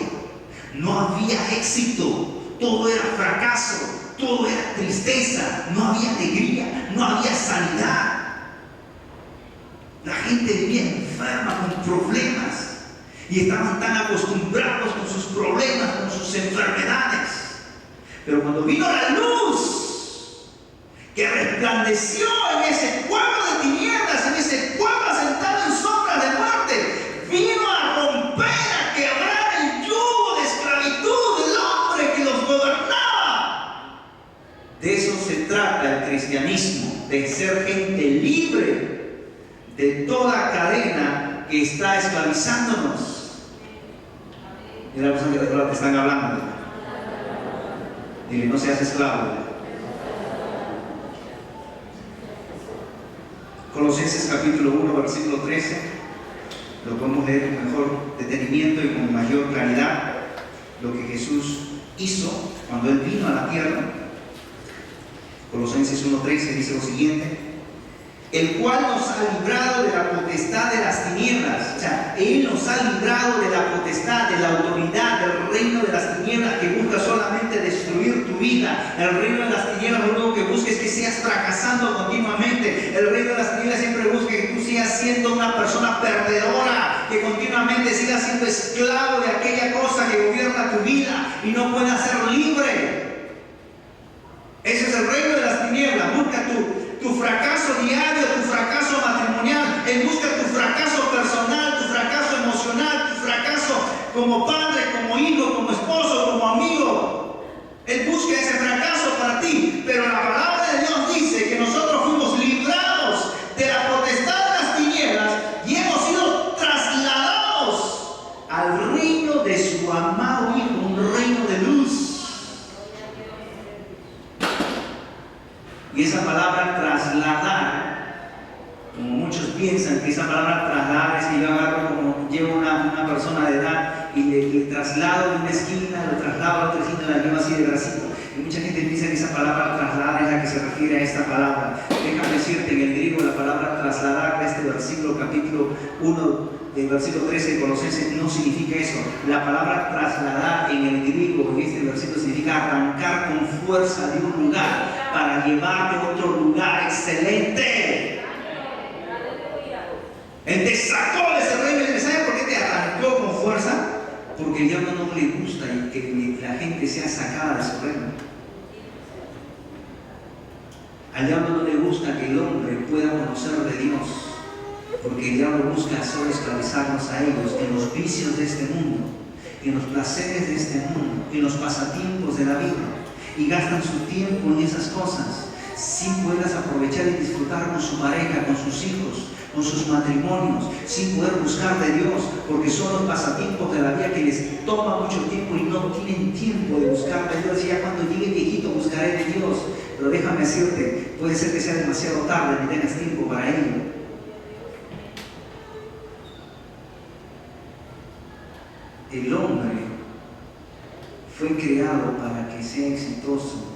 No había éxito. Todo era fracaso. Todo era tristeza. No había alegría. No había sanidad. La gente vivía enferma con problemas y estaban tan acostumbrados con sus problemas, con sus enfermedades. Pero cuando vino la luz que resplandeció en ese pueblo de tinieblas, en ese pueblo sentado en sombras de muerte, vino a romper, a quebrar el yugo de esclavitud del hombre que los gobernaba. De eso se trata el cristianismo, de ser gente libre, de toda cadena que está esclavizándonos. Y la persona que te están hablando. Dile, no seas esclavo. Colosenses capítulo 1, versículo 13. Lo podemos leer con mejor detenimiento y con mayor claridad. Lo que Jesús hizo cuando Él vino a la tierra. Colosenses 1:13 dice lo siguiente: el cual nos ha librado de la potestad de las tinieblas. O sea, Él nos ha librado de la potestad, de la autoridad, del reino de las tinieblas que busca solamente destruir tu vida. El reino de las tinieblas lo único que busca es que seas fracasando continuamente. El reino de las tinieblas siempre busca que tú sigas siendo una persona perdedora, que continuamente sigas siendo esclavo de aquella cosa que gobierna tu vida y no puedas ser libre. Ese es el reino de las tinieblas. Busca tu fracaso diario, tu fracaso matrimonial. Él busca tu fracaso personal, tu fracaso emocional, tu fracaso como padre, como hijo, como esposo, como amigo. Él busca ese fracaso para ti. Pero la palabra de Dios dice que nosotros fuimos librados de la potestad de las tinieblas y hemos sido trasladados al reino de su amado Hijo, un reino de luz. Y esa palabra trasladar, como muchos piensan que esa palabra trasladar es que yo agarro como llevo una persona de edad y le traslado de una esquina, lo traslado a la otra esquina, la llevo así de bracito. Y mucha gente piensa que esa palabra trasladar es la que se refiere a esta palabra. Déjame decirte, en el griego la palabra trasladar de este versículo, capítulo 1, del versículo 13 de Colosenses, no significa eso. La palabra trasladar en el griego, en este versículo, significa arrancar con fuerza de un lugar para llevarte a otro lugar excelente. Él te sacó de ese reino. ¿Sabes por qué te arrancó con fuerza? Porque el diablo no le gusta y que la gente sea sacada de su reino. Al diablo no le gusta que el hombre pueda conocer de Dios, porque el diablo busca solo esclavizarnos a ellos en los vicios de este mundo, en los placeres de este mundo, en los pasatiempos de la vida, y gastan su tiempo en esas cosas sin poderlas aprovechar y disfrutar con su pareja, con sus hijos, con sus matrimonios, sin poder buscar de Dios, porque son los pasatiempos de la vida que les toma mucho tiempo y no tienen tiempo de buscar de Dios. Y ya cuando llegue viejito buscaré de Dios. Pero déjame decirte, puede ser que sea demasiado tarde ni tengas tiempo para ello. El hombre fue creado para que sea exitoso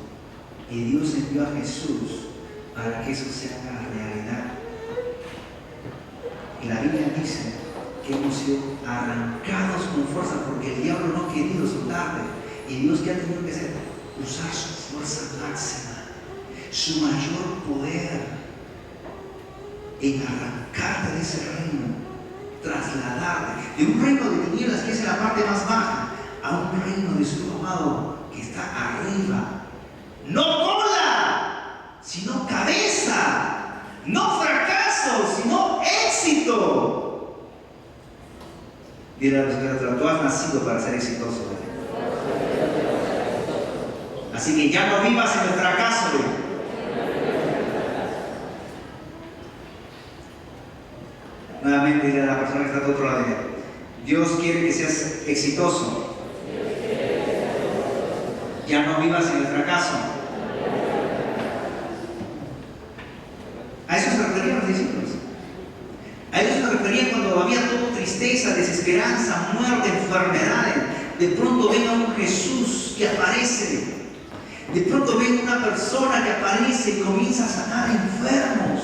y Dios envió a Jesús para que eso se haga realidad. Y la Biblia dice que hemos sido arrancados con fuerza porque el diablo no ha querido soltarle. Y Dios, ¿qué ha tenido que hacer? Usar su fuerza máxima, su mayor poder en arrancarte de ese reino, trasladarte de un reino de tinieblas que es en la parte más baja a un reino de su amado que está arriba. No cola, sino cabeza. No fracaso, sino éxito. Dile a los que tú has nacido para ser exitoso. Así que ya no vivas en el fracaso. Nuevamente dile a la persona que está de otro lado: Dios quiere que seas exitoso. Ya no vivas en el fracaso. A eso se referían los discípulos. A eso se referían cuando había todo tristeza, desesperanza, muerte, enfermedades. De pronto ven a un Jesús que aparece. De pronto ven a una persona que aparece y comienza a sanar enfermos.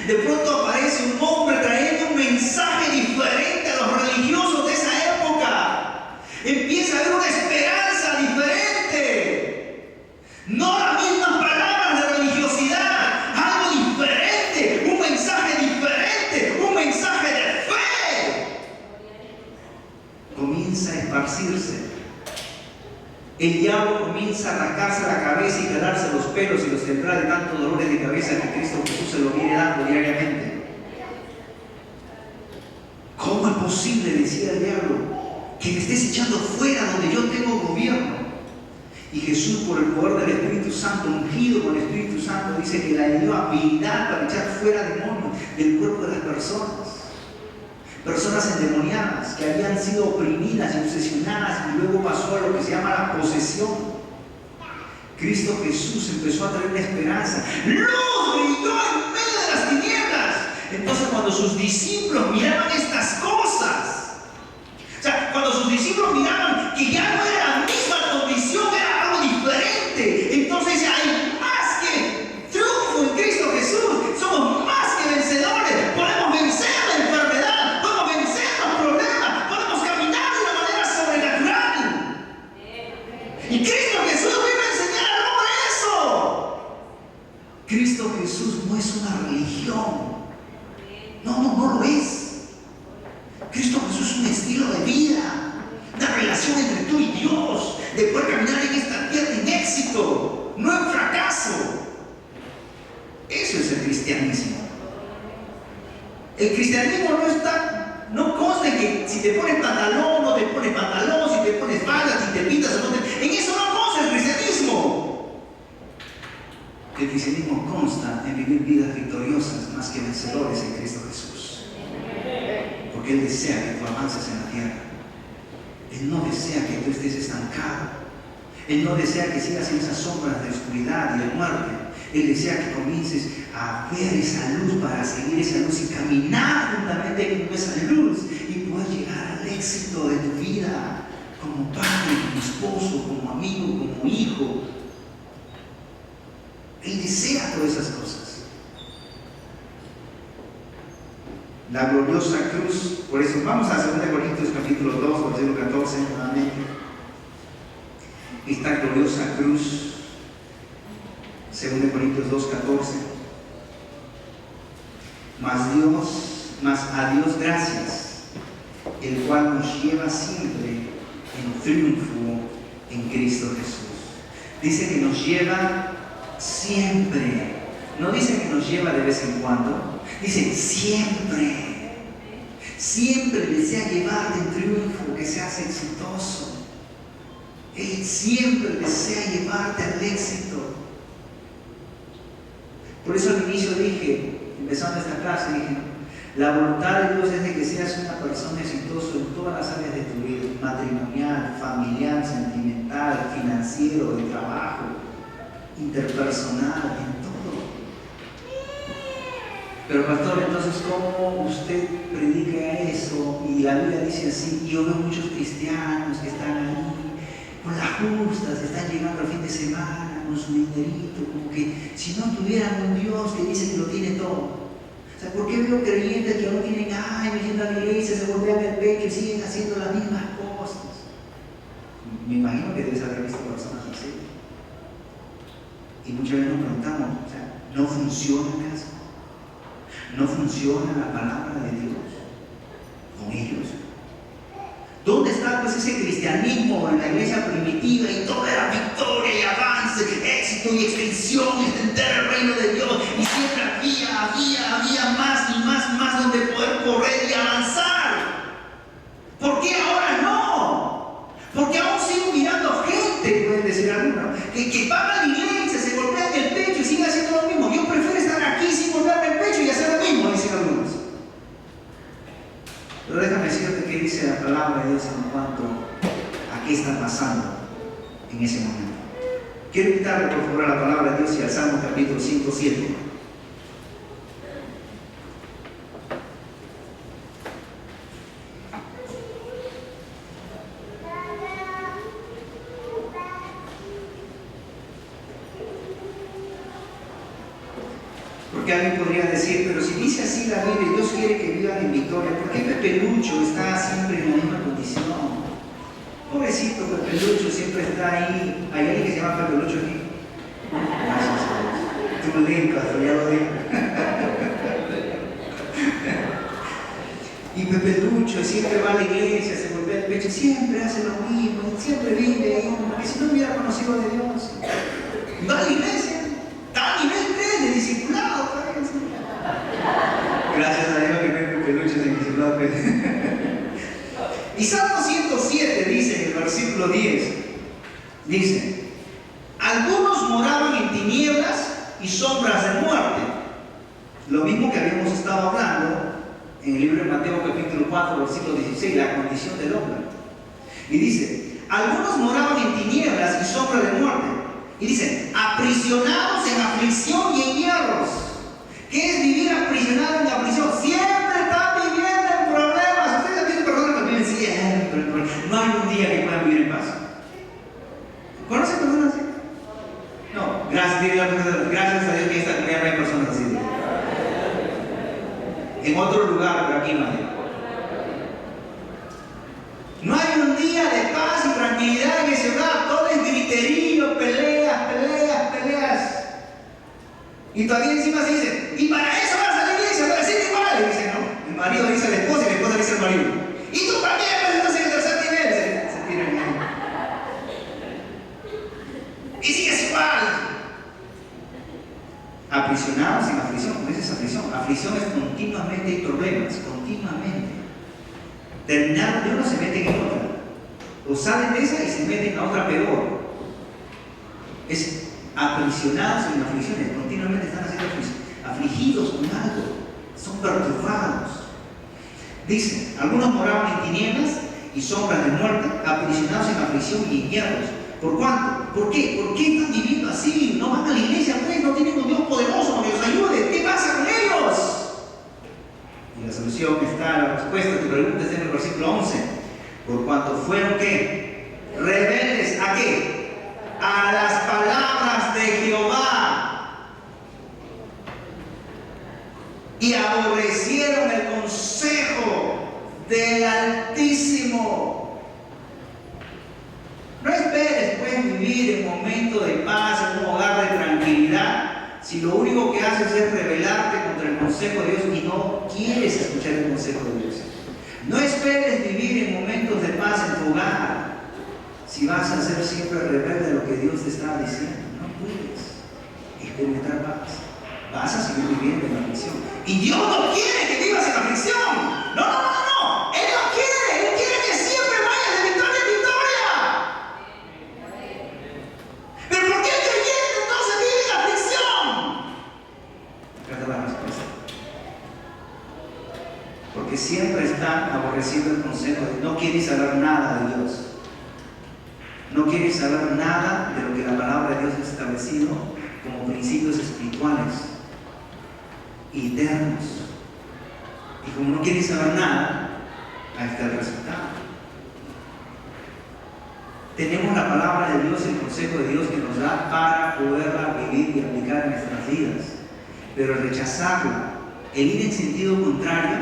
De pronto aparece un hombre trayendo un mensaje diferente a los religiosos de esa época. Empieza a haber una esperanza diferente. No las mismas palabras de religiosidad, algo diferente, un mensaje diferente, un mensaje de fe. Comienza a esparcirse. El diablo comienza a arrancarse la cabeza y calarse los pelos y los tendrá de tantos dolores de cabeza que Cristo Jesús se lo viene dando diariamente. ¿Cómo es posible, decía el diablo, que me estés echando fuera donde yo tengo gobierno? Y Jesús, por el poder del Espíritu Santo, ungido con el Espíritu Santo, dice que le dio habilidad para echar fuera demonios del cuerpo personas endemoniadas que habían sido oprimidas y obsesionadas, y luego pasó a lo que se llama la posesión. Cristo Jesús empezó a traer una esperanza. ¡Luz brilló en medio de las tinieblas! Entonces, cuando sus discípulos miraban estas cosas, o sea, cuando sus discípulos miraban que ya no era la misma condición, era algo diferente, entonces hay más que triunfo en Cristo Jesús. Somos más que vencedores. Podemos vencer la enfermedad, podemos vencer los problemas, podemos caminar de una manera sobrenatural. Y Cristo Jesús vino a enseñar al hombre eso. Cristo Jesús no es una religión. No lo es. Cristo Jesús es un estilo de vida, una relación entre tú y Dios, de poder caminar en esta tierra en éxito, no en fracaso. Eso es el cristianismo. El cristianismo no consta en que si te pones pantalón, no te pones pantalón, si te pones falda, si te pintas o no te... En eso no consta el cristianismo. El cristianismo consta en vivir vidas victoriosas más que vencedores en Cristo Jesús. Porque Él desea que tú avances en la tierra. Él no desea que tú estés estancado. Él no desea que sigas en esas sombras de oscuridad y de muerte. Él desea que comiences a ver esa luz, para seguir esa luz y caminar juntamente con esa luz y poder llegar al éxito de tu vida como padre, como esposo, como amigo, como hijo. Él desea todas esas cosas. La gloriosa cruz, por eso vamos a 2 Corintios capítulo 2, versículo 14 nuevamente. Esta gloriosa cruz, 2 Corintios 2, 14. Mas a Dios gracias, el cual nos lleva siempre en triunfo en Cristo Jesús. Dice que nos lleva siempre. No dice que nos lleva de vez en cuando. Dice siempre. Siempre desea llevarte en triunfo, que seas exitoso. Él siempre desea llevarte al éxito. Por eso al inicio dije, empezando esta clase, dije, la voluntad de Dios es de que seas una persona exitosa en todas las áreas de tu vida: matrimonial, familiar, sentimental, financiero, de trabajo, interpersonal, en todo. Pero pastor, entonces ¿cómo usted predica eso? Y la Biblia dice así, y yo veo muchos cristianos que están ahí con las justas, están llegando al fin de semana con su dinerito, como que si no tuvieran un Dios que dice que lo tiene todo. O sea, ¿por qué veo creyentes que no tienen años yendo a la iglesia, se golpean el pecho y siguen haciendo las mismas cosas? Me imagino que debes haber visto personas así. Y muchas veces nos preguntamos, o sea, ¿no funciona eso? ¿No funciona la palabra de Dios con ellos? ¿Dónde está pues ese cristianismo en la iglesia primitiva y todo era victoria y avance, éxito y extensión y extender el reino de Dios? Y siempre había más donde poder correr y avanzar. ¿Por qué ahora no? Porque aún sigo mirando gente, pueden decir algunos, que van a la iglesia, se golpean el pecho y siguen haciendo lo mismo. Yo prefiero estar aquí sin golpearme el pecho y hacer lo mismo, dicen algunos. Pero déjame decirte qué dice la palabra de Dios en cuanto a qué está pasando en ese momento. Quiero invitarle por favor a la palabra de Dios y al Salmo capítulo 107. Porque alguien podría decir, pero si dice así la Biblia, Dios quiere que vivan en victoria, ¿por qué Pepe Lucho está siempre en la misma condición? Pobrecito Pepe Lucho, siempre está ahí. ¿Hay alguien que se llama Pepe Lucho aquí? Gracias a Dios. Tú lo dices, pastor, ya lo digo. Y Pepe Lucho siempre va a la iglesia, se golpea el pecho, siempre hace lo mismo, siempre vive ahí, como que si no hubiera conocido de Dios. Va a la iglesia, está a nivel 3 de discipulado. Gracias a Dios que Pepe Lucho es el discipulado. Y Salmo 107 dice en el versículo 10, dice, algunos moraban en tinieblas y sombras de muerte. Lo mismo que habíamos estado hablando en el libro de Mateo capítulo 4, versículo 16, la condición del hombre. Y dice, algunos moraban en tinieblas y sombra de muerte. Y dice, aprisionados en aflicción y en hierros. ¿Qué es vivir aprisionado en aflicción? Siempre están viviendo en problemas. Ustedes han visto personas que viven siempre. No hay un día que puedan vivir en paz. ¿Conocen personas así? No, gracias a Dios que en esta comunidad no hay personas así. En otro lugar, pero aquí no hay. No hay un día de paz y tranquilidad en ese hogar. Todo es griterío, peleas. Y todavía encima se dice, y para eso vas a la iglesia, para ser igual. Y dice, no, el marido dice a la esposa y la esposa dice al marido. Y tú también, pues entonces en el tercer nivel se tiran ahí. Y sigues igual. Aprisionados en aflicción. ¿Cómo es esa aflicción? Aflicción es continuamente hay problemas, continuamente. Terminaron de una, se meten en otra. O salen de esa y se meten a otra peor. Es aprisionados en aflicciones, continuamente están haciendo afligidos con algo, son perturbados. Dice, algunos moraban en tinieblas y sombras de muerte, aprisionados en aflicción y en hierros. ¿Por cuánto? ¿Por qué? ¿Por qué están viviendo así? No van a la iglesia, pues, no tienen un Dios poderoso que los ayude. ¿Qué pasa con ellos? Y la solución está, la respuesta a tu pregunta está en el versículo 11. Por cuanto fueron, ¿qué? Rebeldes, ¿a qué? A las palabras de Jehová, y aborrecieron el consejo del Altísimo. No esperes pues vivir en momentos de paz, en un hogar de tranquilidad, si lo único que haces es rebelarte contra el consejo de Dios y no quieres escuchar el consejo de Dios. No esperes vivir en momentos de paz en tu hogar si vas a ser siempre rebelde a lo que Dios te está diciendo. No puedes experimentar paz. Vas a seguir viviendo en aflicción. Y Dios no quiere que vivas en aflicción. No. Él no quiere. Él quiere que siempre vayas de victoria en victoria. Pero ¿por qué el creyente entonces vive en aflicción? Acá está la respuesta. Porque siempre están aborreciendo el consejo de Dios. No quieren saber nada de Dios. No quieren saber nada de lo que la palabra de Dios ha establecido como principios espirituales y eternos. Y como no quieren saber nada, ahí está el resultado. Tenemos la palabra de Dios, el consejo de Dios que nos da para poderla vivir y aplicar en nuestras vidas. Pero rechazarla, el ir en sentido contrario,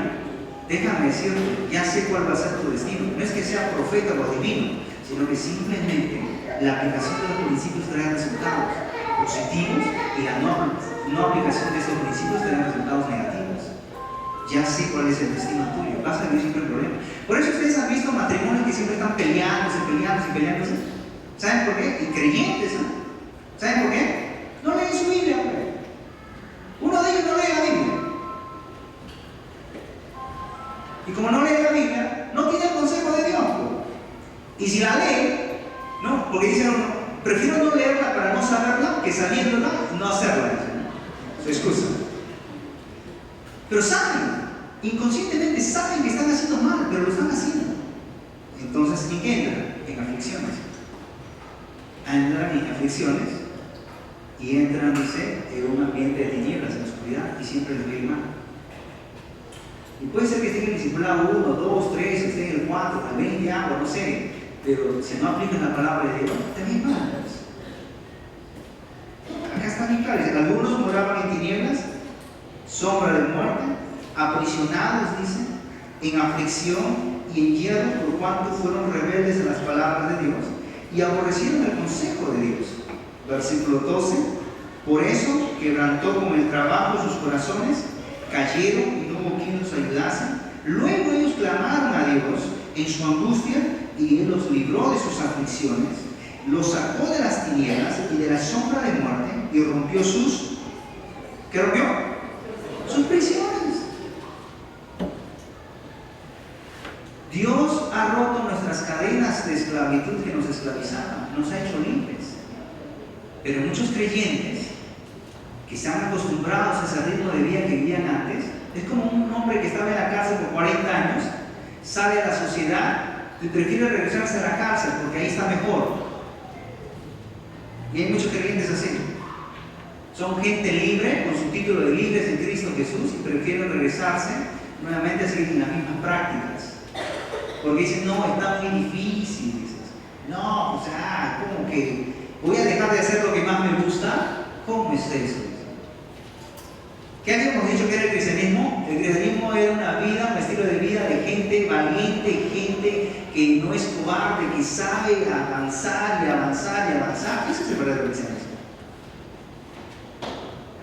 déjame decirte, ya sé cuál va a ser tu destino. No es que sea profeta o adivino, sino que simplemente la aplicación de los principios trae resultados positivos y la no aplicación de estos principios trae resultados negativos. Ya sé cuál es el destino tuyo, vas a vivir siempre el problema. Por eso ustedes han visto matrimonios que siempre están peleándose. ¿Saben por qué? Y creyentes, ¿no? ¿Saben por qué? No leen su Biblia, pues. Uno de ellos no lee la Biblia. Y como no lee la Biblia, no tiene el consejo de Dios, pues. Y si la lee, ¿no? Porque dicen, prefiero no leerla para no saberla que sabiéndola, no hacerla. Su excusa. Pero saben, inconscientemente saben que están haciendo mal, pero lo están haciendo. Entonces, ¿en qué entran? En aflicciones. Entran en aflicciones y entran, dice, en un ambiente de tinieblas, en oscuridad, y siempre les va a ir mal. Y puede ser que estén en el discipulado 1, 2, 3, estén en el 4, el 20 años, no sé. Pero si no aplican la palabra de Dios, también mal. Acá está bien claro. Algunos moraban en tinieblas, sombra de muerte, aprisionados, dice, en aflicción y en hierro, por cuanto fueron rebeldes a las palabras de Dios y aborrecieron el consejo de Dios. Versículo 12. Por eso quebrantó con el trabajo sus corazones, cayeron y no hubo quien los ayudase. Luego ellos clamaron a Dios en su angustia y Él los libró de sus aflicciones, los sacó de las tinieblas y de la sombra de muerte y rompió sus... ¿Qué rompió? Sus prisiones. Dios ha roto nuestras cadenas de esclavitud que nos esclavizaban, nos ha hecho libres. Pero muchos creyentes que están acostumbrados a ese ritmo de vida que vivían antes, es como un hombre que estaba en la cárcel sale a la sociedad y prefiere regresarse a la cárcel porque ahí está mejor. Y hay muchos creyentes así. Son gente libre, con su título de libres en Cristo Jesús, y prefieren regresarse nuevamente a seguir las mismas prácticas. Porque dicen, no, está muy difícil. Dices, no, o sea, ¿cómo que voy a dejar de hacer lo que más me gusta? ¿Cómo es eso? ¿Qué habíamos dicho que era el cristianismo? El cristianismo era una vida, un estilo de vida de gente valiente, gente que no es cobarde, que sabe avanzar y avanzar y avanzar. Eso es el verdadero cristianismo.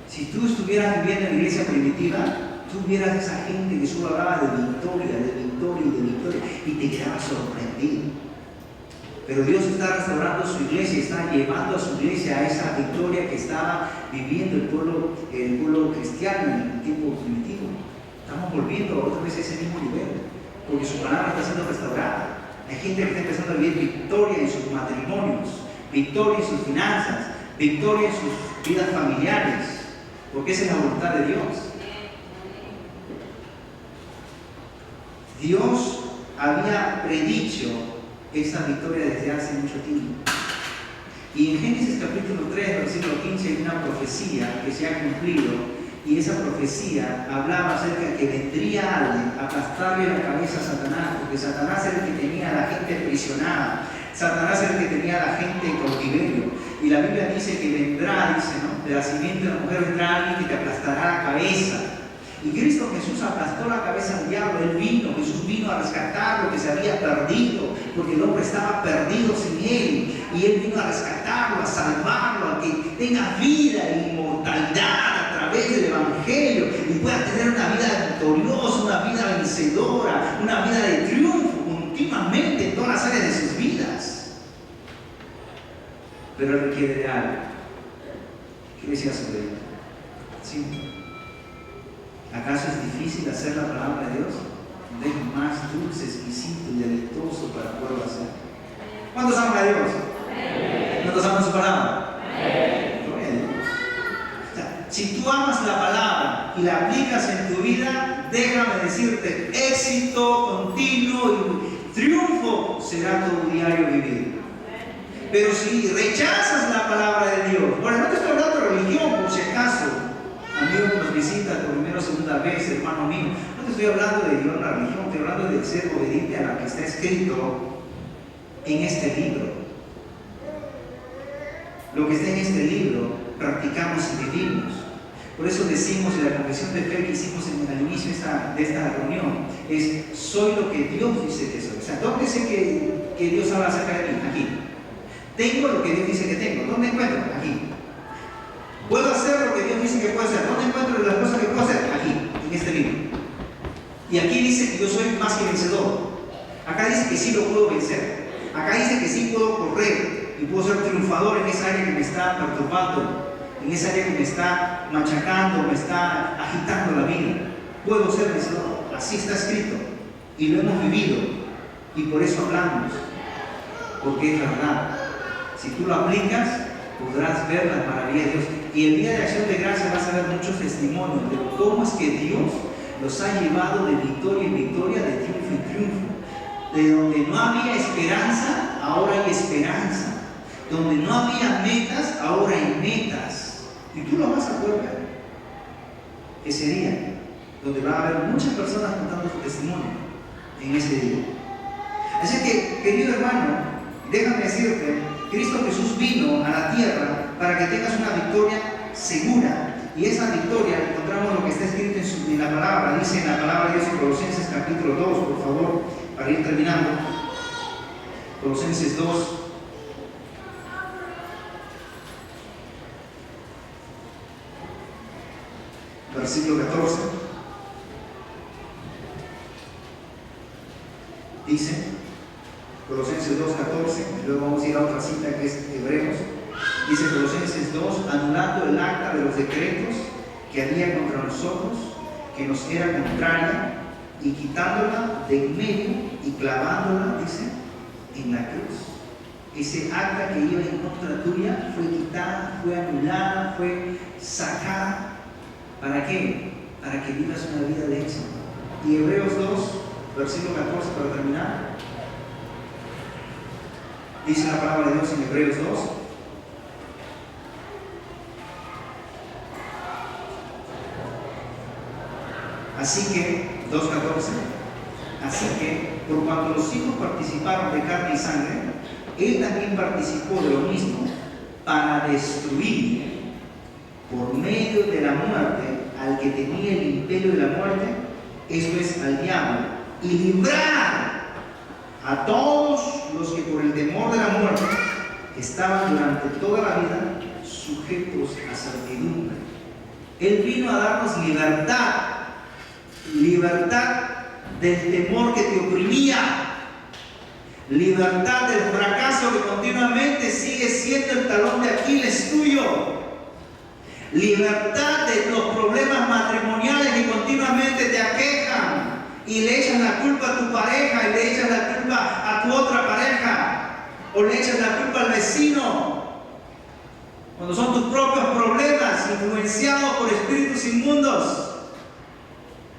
Si tú estuvieras viviendo en la iglesia primitiva, tú vieras a esa gente que solo hablaba de victoria, de victoria y de victoria, y te quedabas sorprendido. Pero Dios está restaurando su iglesia, está llevando a su iglesia a esa victoria que estaba viviendo el pueblo cristiano en el tiempo primitivo. Estamos volviendo otra vez a ese mismo nivel, porque su palabra está siendo restaurada. Hay gente que está empezando a vivir victoria en sus matrimonios, victoria en sus finanzas, victoria en sus vidas familiares, porque esa es la voluntad de Dios. Dios había predicho esa victoria desde hace mucho tiempo. Y en Génesis capítulo 3, versículo 15, hay una profecía que se ha cumplido, y esa profecía hablaba acerca de que vendría alguien a aplastarle la cabeza a Satanás, porque Satanás era el que tenía a la gente aprisionada, Satanás era el que tenía a la gente en cautiverio. Y la Biblia dice que vendrá, dice, ¿no?, de la simiente de la mujer vendrá alguien que te aplastará la cabeza. Y Cristo Jesús aplastó la cabeza al diablo. Jesús vino a rescatar lo que se había perdido, porque el hombre estaba perdido sin Él. Y Él vino a rescatarlo, a salvarlo, a que tenga vida e inmortalidad a través del Evangelio y pueda tener una vida victoriosa, una vida vencedora, una vida de triunfo continuamente en todas las áreas de sus vidas. Pero Él requiere de algo. ¿Qué decía sobre él? Sí. ¿Acaso es difícil hacer la palabra de Dios? No es más dulce, exquisito y deleitoso para poderlo hacer. ¿Cuántos aman a Dios? ¿Cuántos aman su palabra? Gloria a Dios. O sea, si tú amas la palabra y la aplicas en tu vida, déjame decirte, éxito continuo y triunfo será tu diario vivir. Pero si rechazas la palabra de Dios, bueno, no te estoy hablando de religión, por si acaso, amigo que nos visita por primera o segunda vez, hermano mío, no te estoy hablando de vivir una religión, estoy hablando de ser obediente a lo que está escrito en este libro. Lo que está en este libro, practicamos y vivimos. Por eso decimos en la confesión de fe que hicimos al inicio de esta reunión, es, soy lo que Dios dice que soy. O sea, ¿dónde sé que Dios habla acerca de mí? Aquí. Tengo lo que Dios dice que tengo. ¿Dónde encuentro? Aquí. ¿Puedo hacer lo que Dios dice que puedo hacer? ¿Dónde encuentro las cosas que puedo hacer? Aquí, en este libro. Y aquí dice que yo soy más que vencedor. Acá dice que sí lo puedo vencer. Acá dice que sí puedo correr y puedo ser triunfador en esa área que me está perturbando, en esa área que me está machacando, me está agitando la vida. Puedo ser vencedor. Así está escrito. Y lo hemos vivido. Y por eso hablamos. Porque es verdad. Si tú lo aplicas, podrás ver las maravillas de Dios. Y el día de acción de gracias vas a ver muchos testimonios de cómo es que Dios los ha llevado de victoria en victoria, de triunfo en triunfo. De donde no había esperanza, ahora hay esperanza. Donde no había metas, ahora hay metas. Y tú lo vas a poder ver ese día, donde va a haber muchas personas contando su testimonio en ese día. Así que, querido hermano, déjame decirte, Cristo Jesús vino a la tierra para que tengas una victoria segura. Y esa victoria encontramos lo que está escrito en la palabra. Dice en la palabra de Dios en Colosenses capítulo 2, por favor, para ir terminando. Colosenses 2. Versículo 14. Dice, Colosenses 2, 14, y luego vamos a ir a otra cita que es Hebreos. Dice Colosenses 2, anulando el acta de los decretos que había contra nosotros, que nos era contraria, y quitándola de en medio y clavándola, dice, en la cruz. Ese acta que iba en contra tuya fue quitada, fue anulada, fue sacada. ¿Para qué? Para que vivas una vida de éxito. Y Hebreos 2, versículo 14 para terminar. Dice la palabra de Dios en Hebreos 2. Así que, 2:14, así que, por cuanto los hijos participaron de carne y sangre, él también participó de lo mismo para destruir por medio de la muerte al que tenía el imperio de la muerte, esto es, al diablo, y librar a todos los que por el temor de la muerte estaban durante toda la vida sujetos a servidumbre. Él vino a darnos libertad, libertad del temor que te oprimía, libertad del fracaso que continuamente sigue siendo el talón de Aquiles tuyo, libertad de los problemas matrimoniales que continuamente te aquejan y le echas la culpa a tu pareja y le echas la culpa a tu otra pareja o le echas la culpa al vecino, cuando son tus propios problemas influenciados por espíritus inmundos.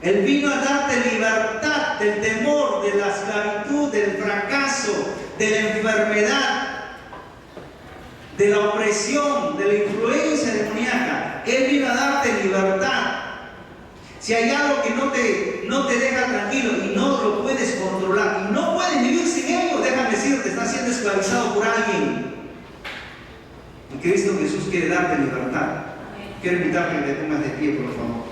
Él vino a darte libertad del temor, de la esclavitud, del fracaso, de la enfermedad, de la opresión, de la influencia demoníaca. Él vino a darte libertad. Si hay algo que no te deja tranquilo y no lo puedes controlar y no puedes vivir sin ello, déjame decirte, estás siendo esclavizado por alguien. Y Cristo Jesús quiere darte libertad. Quiero invitarte a que te pongas de pie, por favor.